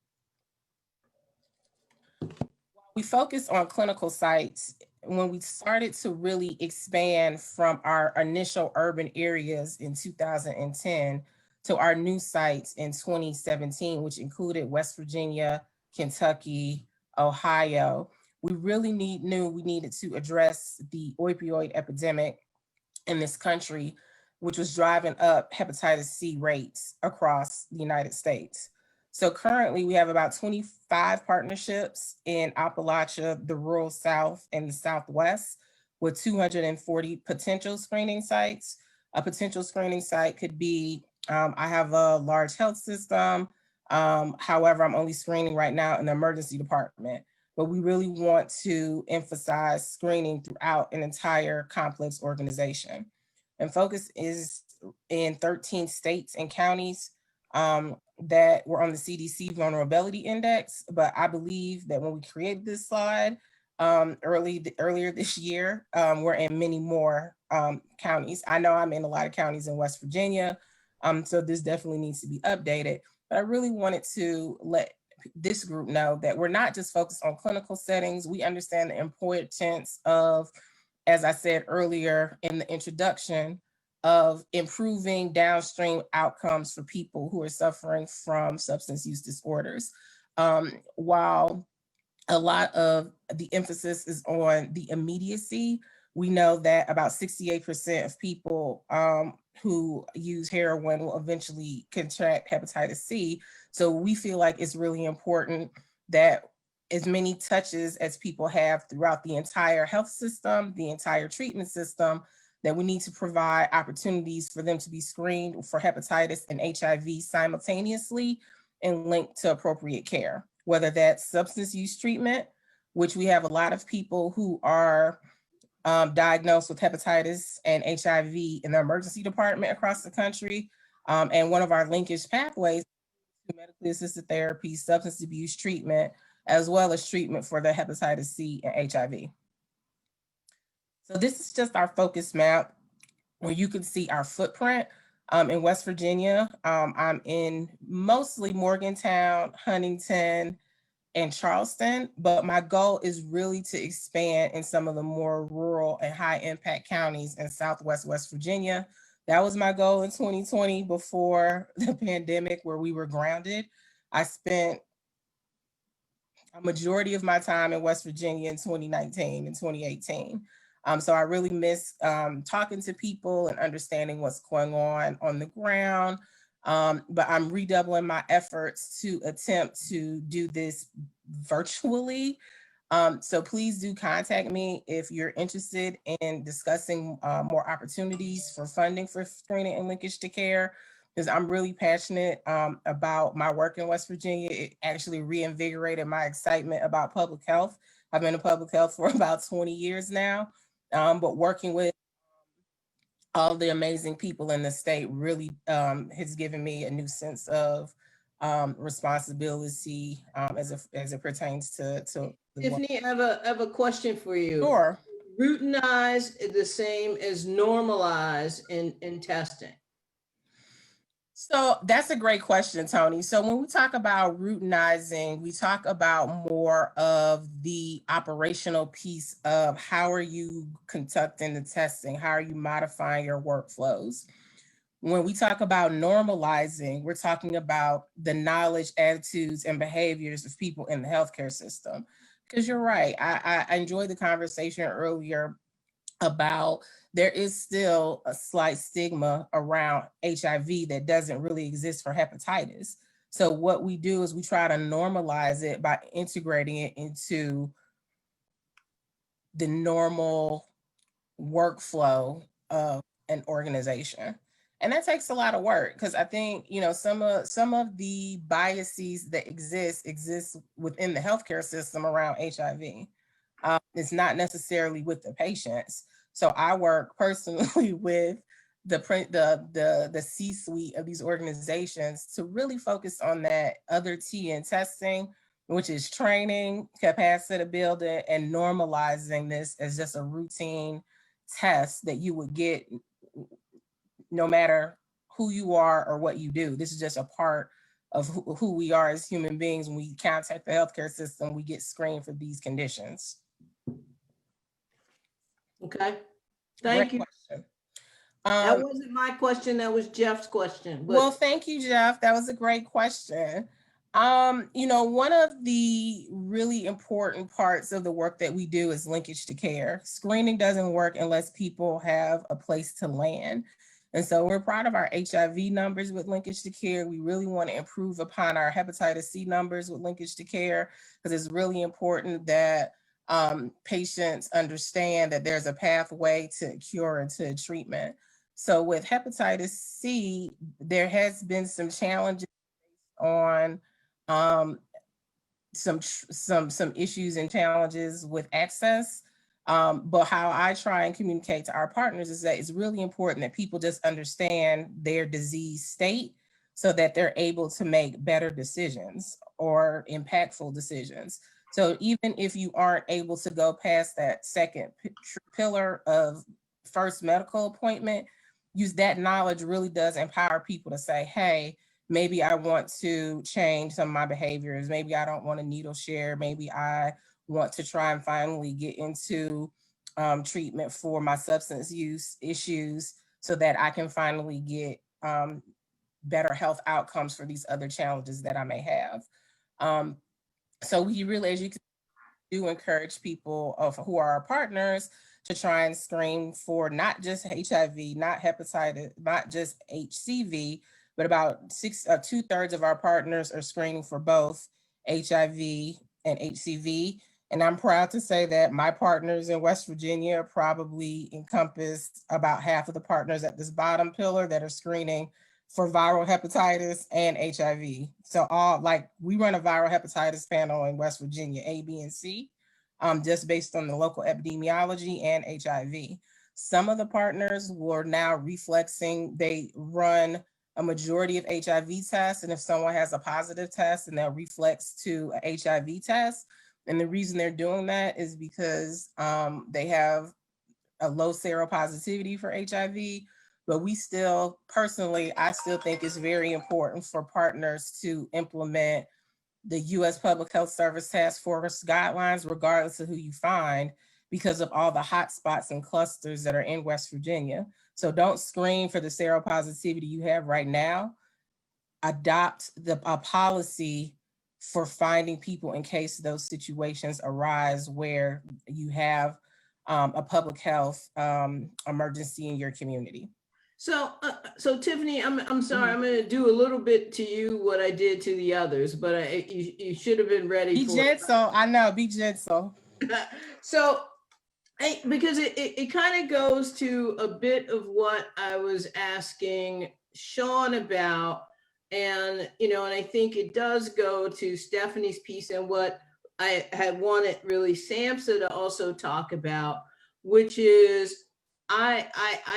We focus on clinical sites. When we started to really expand from our initial urban areas in 2010 to our new sites in 2017, which included West Virginia, Kentucky, Ohio, we really knew we needed to address the opioid epidemic in this country, which was driving up hepatitis C rates across the United States. So currently we have about 25 partnerships in Appalachia, the rural South and the Southwest with 240 potential screening sites. A potential screening site could be, I have a large health system. However, I'm only screening right now in the emergency department, but we really want to emphasize screening throughout an entire complex organization. And focus is in 13 states and counties that were on the CDC Vulnerability Index. But I believe that when we created this slide earlier this year, we're in many more counties. I know I'm in a lot of counties in West Virginia, so this definitely needs to be updated. But I really wanted to let this group know that we're not just focused on clinical settings. We understand the importance of, as I said earlier in the introduction, of improving downstream outcomes for people who are suffering from substance use disorders. While a lot of the emphasis is on the immediacy, we know that about 68% of people who use heroin will eventually contract hepatitis C. So we feel like it's really important that as many touches as people have throughout the entire health system, the entire treatment system, that we need to provide opportunities for them to be screened for hepatitis and HIV simultaneously and linked to appropriate care, whether that's substance use treatment, which we have a lot of people who are diagnosed with hepatitis and HIV in the emergency department across the country. And one of our linkage pathways to medically assisted therapy, substance abuse treatment, as well as treatment for the hepatitis C and HIV. So this is just our focus map where you can see our footprint. In West Virginia, I'm in mostly Morgantown, Huntington, and Charleston, but my goal is really to expand in some of the more rural and high impact counties in Southwest West Virginia. That was my goal in 2020 before the pandemic, where we were grounded. I spent a majority of my time in West Virginia in 2019 and 2018. So I really miss talking to people and understanding what's going on the ground. But I'm redoubling my efforts to attempt to do this virtually. So please do contact me if you're interested in discussing more opportunities for funding for screening and linkage to care, because I'm really passionate about my work in West Virginia. It actually reinvigorated my excitement about public health. I've been in public health for about 20 years now, but working with all the amazing people in the state really has given me a new sense of responsibility as it pertains to Tiffany, I have a question for you. Sure. Routinize is the same as normalize in testing. So that's a great question, Tony. So when we talk about routinizing, we talk about more of the operational piece of how are you conducting the testing? How are you modifying your workflows? When we talk about normalizing, we're talking about the knowledge, attitudes, and behaviors of people in the healthcare system. Because you're right, I enjoyed the conversation earlier about there is still a slight stigma around HIV that doesn't really exist for hepatitis. So what we do is we try to normalize it by integrating it into the normal workflow of an organization. And that takes a lot of work, because I think, you know, some of the biases that exist within the healthcare system around HIV. It's not necessarily with the patients. So I work personally with the C-suite of these organizations to really focus on that other T in testing, which is training, capacity building, and normalizing this as just a routine test that you would get no matter who you are or what you do. This is just a part of who we are as human beings. When we contact the healthcare system, we get screened for these conditions. Okay, thank you. That wasn't my question, that was Jeff's question. But... Well, thank you, Jeff. That was a great question. You know, one of the really important parts of the work that we do is linkage to care. Screening doesn't work unless people have a place to land. And so we're proud of our HIV numbers with linkage to care. We really want to improve upon our hepatitis C numbers with linkage to care, because it's really important that patients understand that there's a pathway to cure and to treatment. So with hepatitis C, there has been some challenges on some issues and challenges with access. But how I try and communicate to our partners is that it's really important that people just understand their disease state so that they're able to make better decisions or impactful decisions. So even if you aren't able to go past that second pillar of first medical appointment, use that knowledge really does empower people to say, hey, maybe I want to change some of my behaviors. Maybe I don't want to needle share. Maybe I want to try and finally get into treatment for my substance use issues so that I can finally get better health outcomes for these other challenges that I may have. So we really, as you can do, encourage people who are our partners to try and screen for not just HIV, not hepatitis, not just HCV, but about 2/3 of our partners are screening for both HIV and HCV. And I'm proud to say that my partners in West Virginia probably encompass about half of the partners at this bottom pillar that are screening for viral hepatitis and HIV. So we run a viral hepatitis panel in West Virginia, A, B, and C, just based on the local epidemiology and HIV. Some of the partners were now reflexing, they run a majority of HIV tests, and if someone has a positive test, then they'll reflex to a HIV test. And the reason they're doing that is because they have a low seropositivity for HIV. But we still, personally, I still think it's very important for partners to implement the U.S. Public Health Service Task Force guidelines, regardless of who you find, because of all the hotspots and clusters that are in West Virginia. So don't screen for the seropositivity you have right now. Adopt a policy for finding people in case those situations arise where you have a public health emergency in your community. So, Tiffany, I'm sorry, I'm going to do a little bit to you what I did to the others, but you should have been ready. Be gentle. I know. Be gentle. So, because it kind of goes to a bit of what I was asking Shawn about, and and I think it does go to Stephanie's piece and what I had wanted really SAMHSA to also talk about, which is I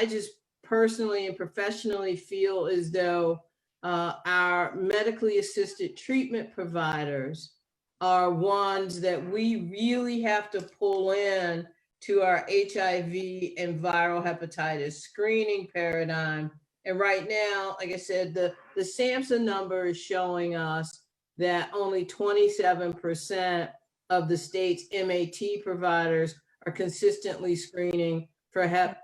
just personally and professionally feel as though our medically assisted treatment providers are ones that we really have to pull in to our HIV and viral hepatitis screening paradigm. And right now, like I said, the SAMHSA number is showing us that only 27% of the state's MAT providers are consistently screening for hep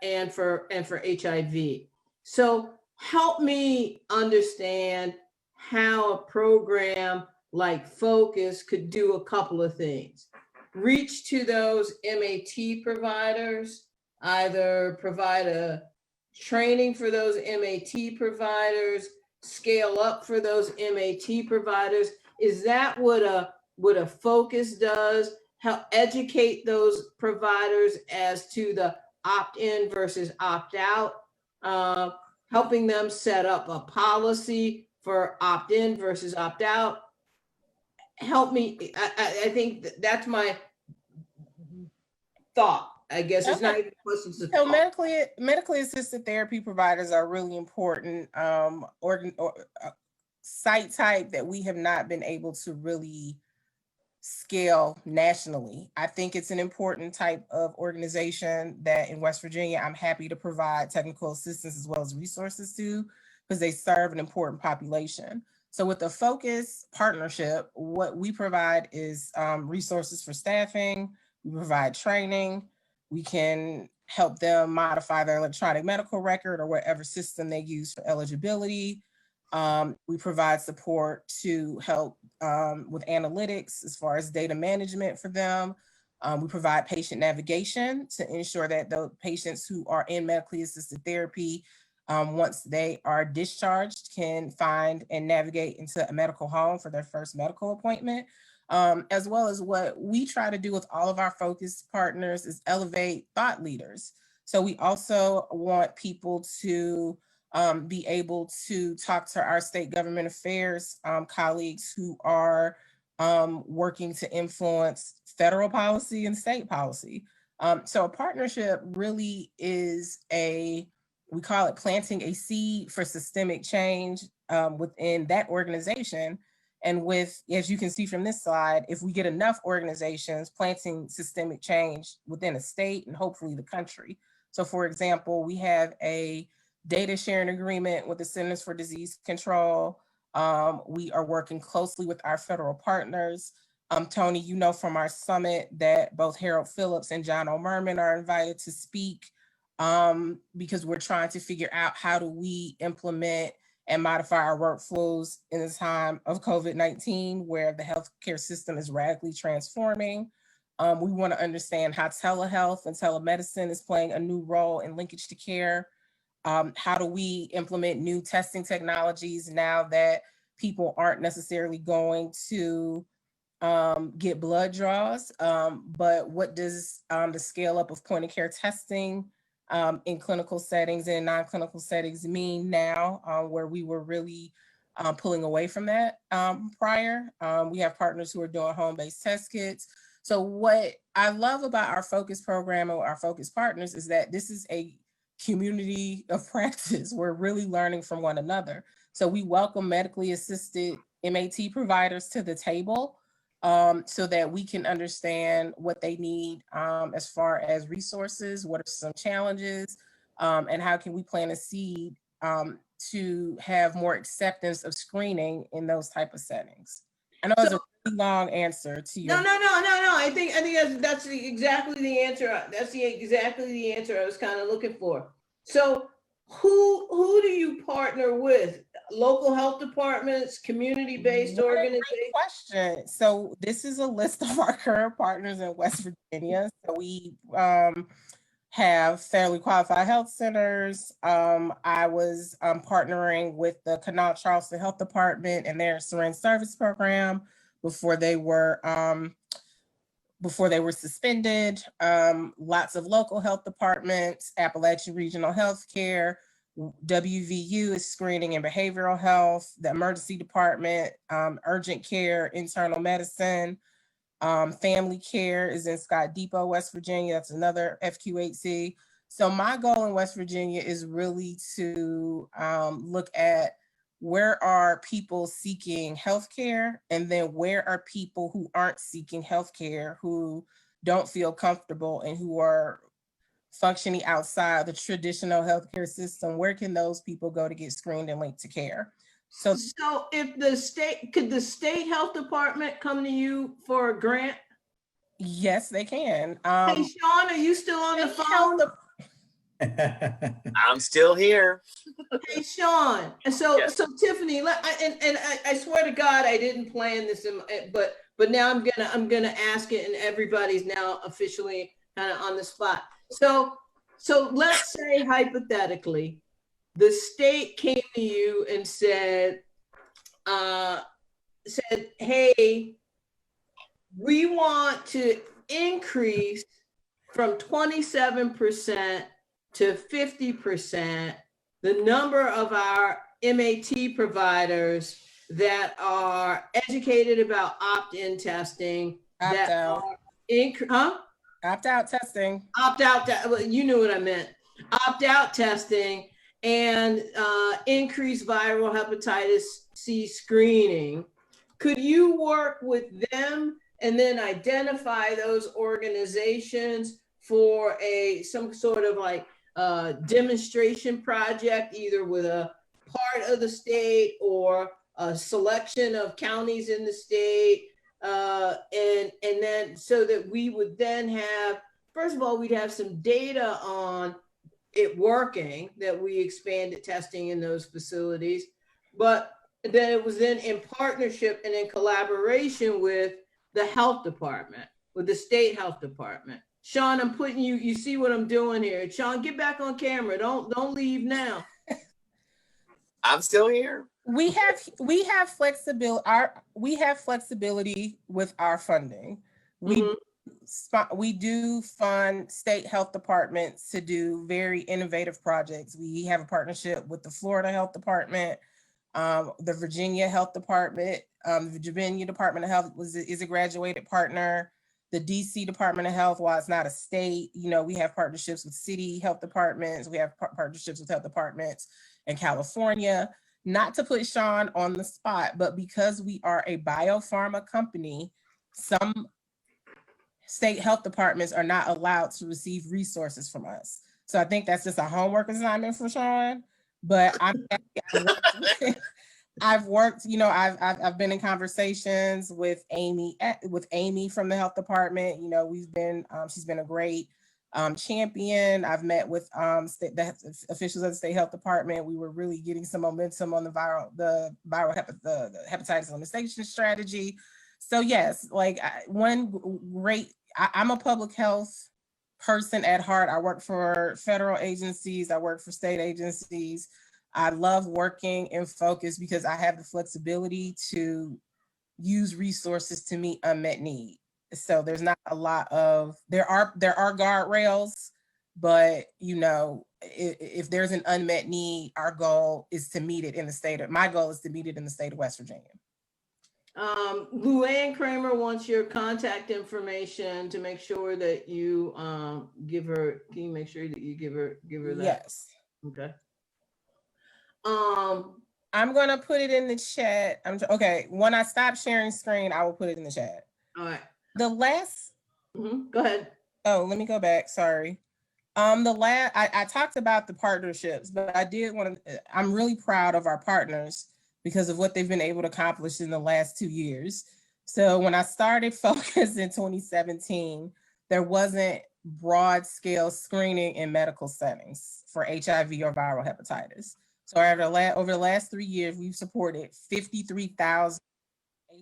and for HIV. So help me understand how a program like Focus could do a couple of things. Reach to those MAT providers, either provide a training for those MAT providers, scale up for those MAT providers. Is that what a Focus does? Help educate those providers as to the opt-in versus opt-out, helping them set up a policy for opt-in versus opt-out. Help me, I think that's my thought. I guess it's not even questions of thought. So medically assisted therapy providers are really important site type that we have not been able to really scale nationally. I think it's an important type of organization that in West Virginia, I'm happy to provide technical assistance as well as resources to, because they serve an important population. So with the Focus partnership, what we provide is resources for staffing, we provide training, we can help them modify their electronic medical record or whatever system they use for eligibility. We provide support to help with analytics as far as data management for them. We provide patient navigation to ensure that the patients who are in medically assisted therapy, once they are discharged, can find and navigate into a medical home for their first medical appointment. As well as what we try to do with all of our Focus partners is elevate thought leaders. So we also want people to be able to talk to our state government affairs colleagues who are working to influence federal policy and state policy. So a partnership really is we call it planting a seed for systemic change within that organization. And as you can see from this slide, if we get enough organizations planting systemic change within a state and hopefully the country. So for example, we have a data sharing agreement with the Centers for Disease Control. We are working closely with our federal partners. Tony, you know from our summit that both Harold Phillips and John O'Merman are invited to speak because we're trying to figure out how do we implement and modify our workflows in a time of COVID-19 where the healthcare system is radically transforming. We want to understand how telehealth and telemedicine is playing a new role in linkage to care. How do we implement new testing technologies now that people aren't necessarily going to get blood draws, but what does the scale up of point of care testing in clinical settings and non-clinical settings mean now, where we were really pulling away from that prior. We have partners who are doing home-based test kits. So what I love about our focus program or our focus partners is that this is a community of practice. We're really learning from one another. So we welcome medically assisted MAT providers to the table so that we can understand what they need as far as resources, what are some challenges, and how can we plant a seed to have more acceptance of screening in those type of settings. I know it's a really long answer to your. No. I think that's exactly the answer. That's exactly the answer I was kind of looking for. So who do you partner with? Local health departments, community-based organizations? Great question. So this is a list of our current partners in West Virginia. So we have federally qualified health centers. I was partnering with the Kanawha Charleston Health Department and their syringe service program before they were suspended. Lots of local health departments, Appalachia Regional Healthcare, WVU is screening and behavioral health, the emergency department, urgent care, internal medicine, family care is in Scott Depot, West Virginia. That's another FQHC. So my goal in West Virginia is really to look at where are people seeking healthcare, and then where are people who aren't seeking healthcare, who don't feel comfortable and who are functioning outside the traditional healthcare system. Where can those people go to get screened and linked to care? So if could the state health department come to you for a grant? Yes, they can. Hey, Shawn, are you still on the phone? I'm still here. Okay, Shawn. So Tiffany, I swear to God, I didn't plan this, but now I'm gonna ask it, and everybody's now officially kind of on the spot. So let's say hypothetically, the state came to you and said, hey, we want to increase from 27% to 50% the number of our MAT providers that are educated about opt-in testing. Opt-out testing. You knew what I meant. Opt-out testing and increased viral hepatitis C screening. Could you work with them and then identify those organizations for some sort of like demonstration project, either with a part of the state or a selection of counties in the state, and then so that we would then have, first of all, we'd have some data on it working, that we expanded testing in those facilities, but then it was then in partnership and in collaboration with the health department, with the state health department. Shawn, I'm putting you see what I'm doing here. Shawn, get back on camera. Don't leave now. I'm still here. We have flexibility with our funding. We do fund state health departments to do very innovative projects. We have a partnership with the Florida Health Department The Virginia Health Department, the Virginia Department of Health is a graduated partner. The DC Department of Health, while it's not a state, you know, we have partnerships with city health departments. We have partnerships with health departments in California. Not to put Shawn on the spot, but because we are a biopharma company, some state health departments are not allowed to receive resources from us. So I think that's just a homework assignment for Shawn. But I'm happy. I've worked, you know, I've been in conversations with Amy from the health department. You know, we've been she's been a great champion. I've met with the officials of the state health department. We were really getting some momentum on the hepatitis elimination strategy. So yes, like I'm a public health person at heart. I work for federal agencies. I work for state agencies. I love working in focus because I have the flexibility to use resources to meet unmet need. So there's not a lot of, there are guardrails, but you know, if there's an unmet need, our goal is to meet it in the state of, my goal is to meet it in the state of West Virginia. Luann Kramer wants your contact information to make sure that you give her, can you make sure that you give her that? Yes. Okay. I'm gonna put it in the chat. Okay, when I stop sharing screen, I will put it in the chat. All right. The last, go ahead. Oh, let me go back, sorry. I talked about the partnerships, but I did want to, I'm really proud of our partners because of what they've been able to accomplish in the last 2 years. So when I started Focus in 2017, there wasn't broad scale screening in medical settings for HIV or viral hepatitis. So over the last 3 years, we've supported 53,000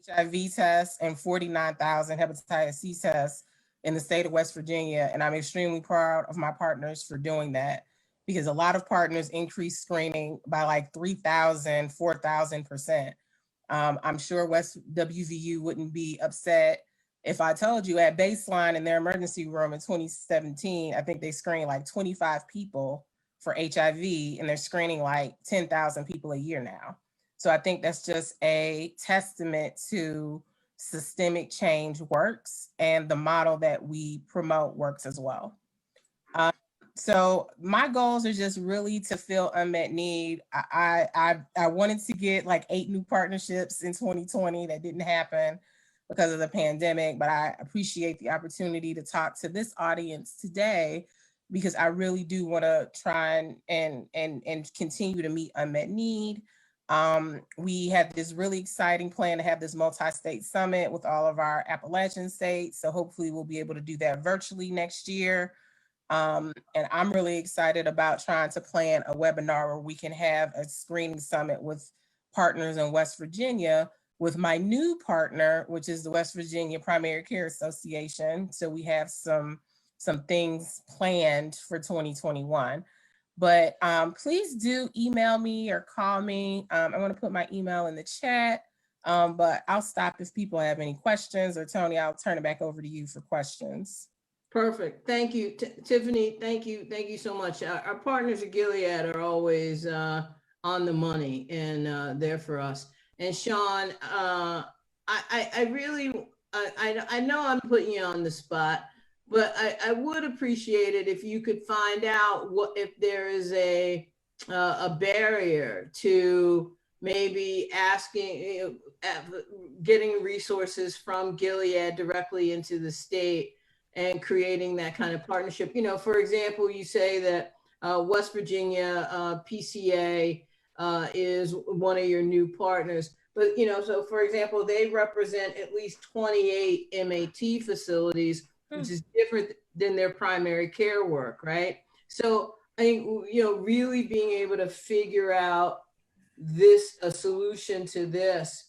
HIV tests and 49,000 hepatitis C tests in the state of West Virginia. And I'm extremely proud of my partners for doing that because a lot of partners increase screening by like 3,000, 4,000%. I'm sure West WVU wouldn't be upset if I told you at baseline in their emergency room in 2017, I think they screened like 25 people for HIV, and they're screening like 10,000 people a year now. So I think that's just a testament to systemic change works, and the model that we promote works as well. So my goals are just really to fill unmet need. I wanted to get like 8 new partnerships in 2020. That didn't happen because of the pandemic, but I appreciate the opportunity to talk to this audience today because I really do want to try and continue to meet unmet need. We have this really exciting plan to have this multi-state summit with all of our Appalachian states. So hopefully we'll be able to do that virtually next year. And I'm really excited about trying to plan a webinar where we can have a screening summit with partners in West Virginia with my new partner, which is the West Virginia Primary Care Association. So we have some things planned for 2021. But please do email me or call me. I'm going to put my email in the chat, but I'll stop if people have any questions, or Tony, I'll turn it back over to you for questions. Perfect. Thank you, Tiffany. Thank you so much. Our partners at Gilead are always on the money and there for us. And Shawn, I really, I know I'm putting you on the spot, but I would appreciate it if you could find out if there is a barrier to maybe asking, getting resources from Gilead directly into the state and creating that kind of partnership. You know, for example, you say that West Virginia PCA is one of your new partners, but you know, so for example, they represent at least 28 MAT facilities, which is different than their primary care work, right? So I think, you know, really being able to figure out a solution to this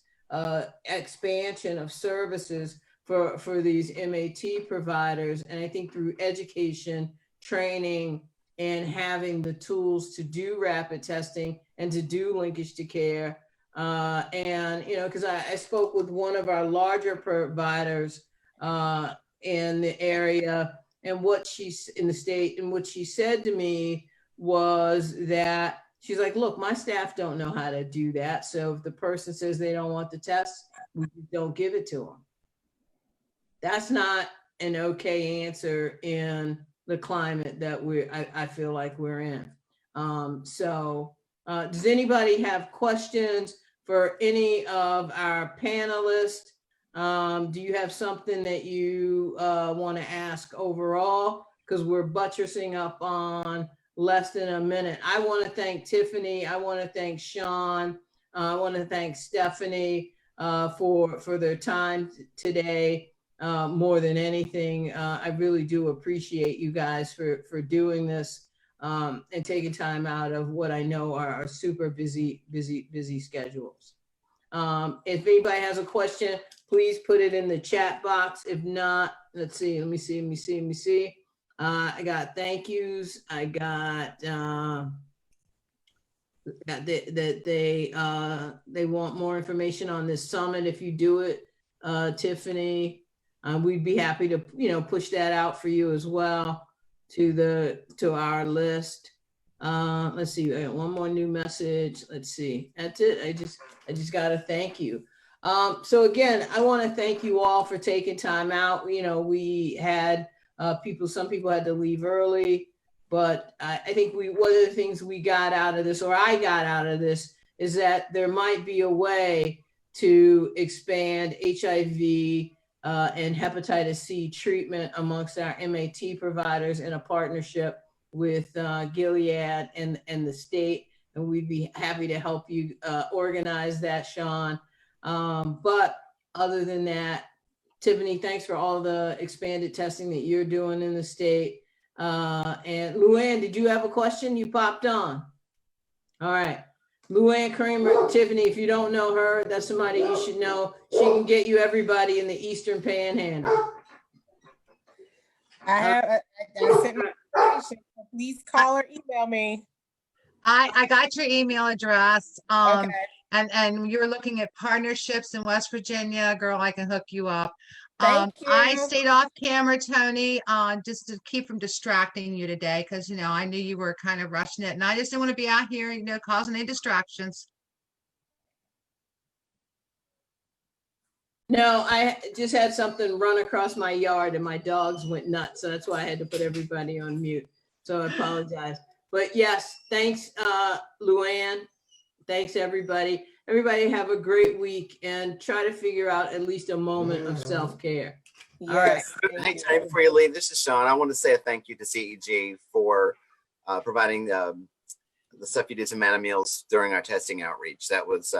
expansion of services for these MAT providers. And I think through education, training, and having the tools to do rapid testing and to do linkage to care. And, you know, because I spoke with one of our larger providers in the area, and what she's in the state, and what she said to me was that She's like, look, my staff don't know how to do that. So if the person says they don't want the test, we don't give it to them. That's not an okay answer in the climate that I feel like we're in. Does anybody have questions for any of our panelists? Do you have something that you want to ask overall? Because we're buttressing up on less than a minute. I want to thank Tiffany. I want to thank Shawn. I want to thank Stephanie for their time today. More than anything, I really do appreciate you guys for doing this and taking time out of what I know are super busy schedules. If anybody has a question, please put it in the chat box. If not, let's see. Let me see. I got thank yous. I got that they want more information on this summit. If you do it, Tiffany, we'd be happy to push that out for you as well to our list. Let's see. I got one more new message. Let's see. That's it. I just got to thank you. So again, I want to thank you all for taking time out. We had some people had to leave early, but I think one of the things we got out of this, or I got out of this, is that there might be a way to expand HIV and hepatitis C treatment amongst our MAT providers in a partnership with Gilead and the state. And we'd be happy to help you organize that, Shawn. But other than that, Tiffany, thanks for all the expanded testing that you're doing in the state. And Luann, did you have a question? You popped on. All right. Luann Kramer, Tiffany, if you don't know her, that's somebody you should know. She can get you everybody in the Eastern Panhandle. I sent my information, so please call or email me. I got your email address. Okay. And you're looking at partnerships in West Virginia, girl, I can hook you up. Thank you. I stayed off camera, Tony, just to keep from distracting you today, because I knew you were kind of rushing it, and I just didn't want to be out here, causing any distractions. No, I just had something run across my yard and my dogs went nuts, so that's why I had to put everybody on mute. So I apologize. But yes, thanks, Luann. Thanks, everybody. Everybody have a great week and try to figure out at least a moment of self-care. Yes. All right. Hey, Tony, before you leave, this is Shawn. I want to say a thank you to CEG for providing the stuff you did to Manna Meals during our testing outreach. That was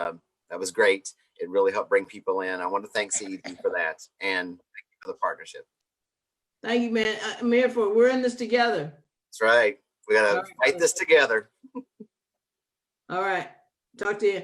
great. It really helped bring people in. I want to thank CEG for that, and thank you for the partnership. Thank you, man. I'm here for it. We're in this together. That's right. We got to fight this together. All right. Talk to you.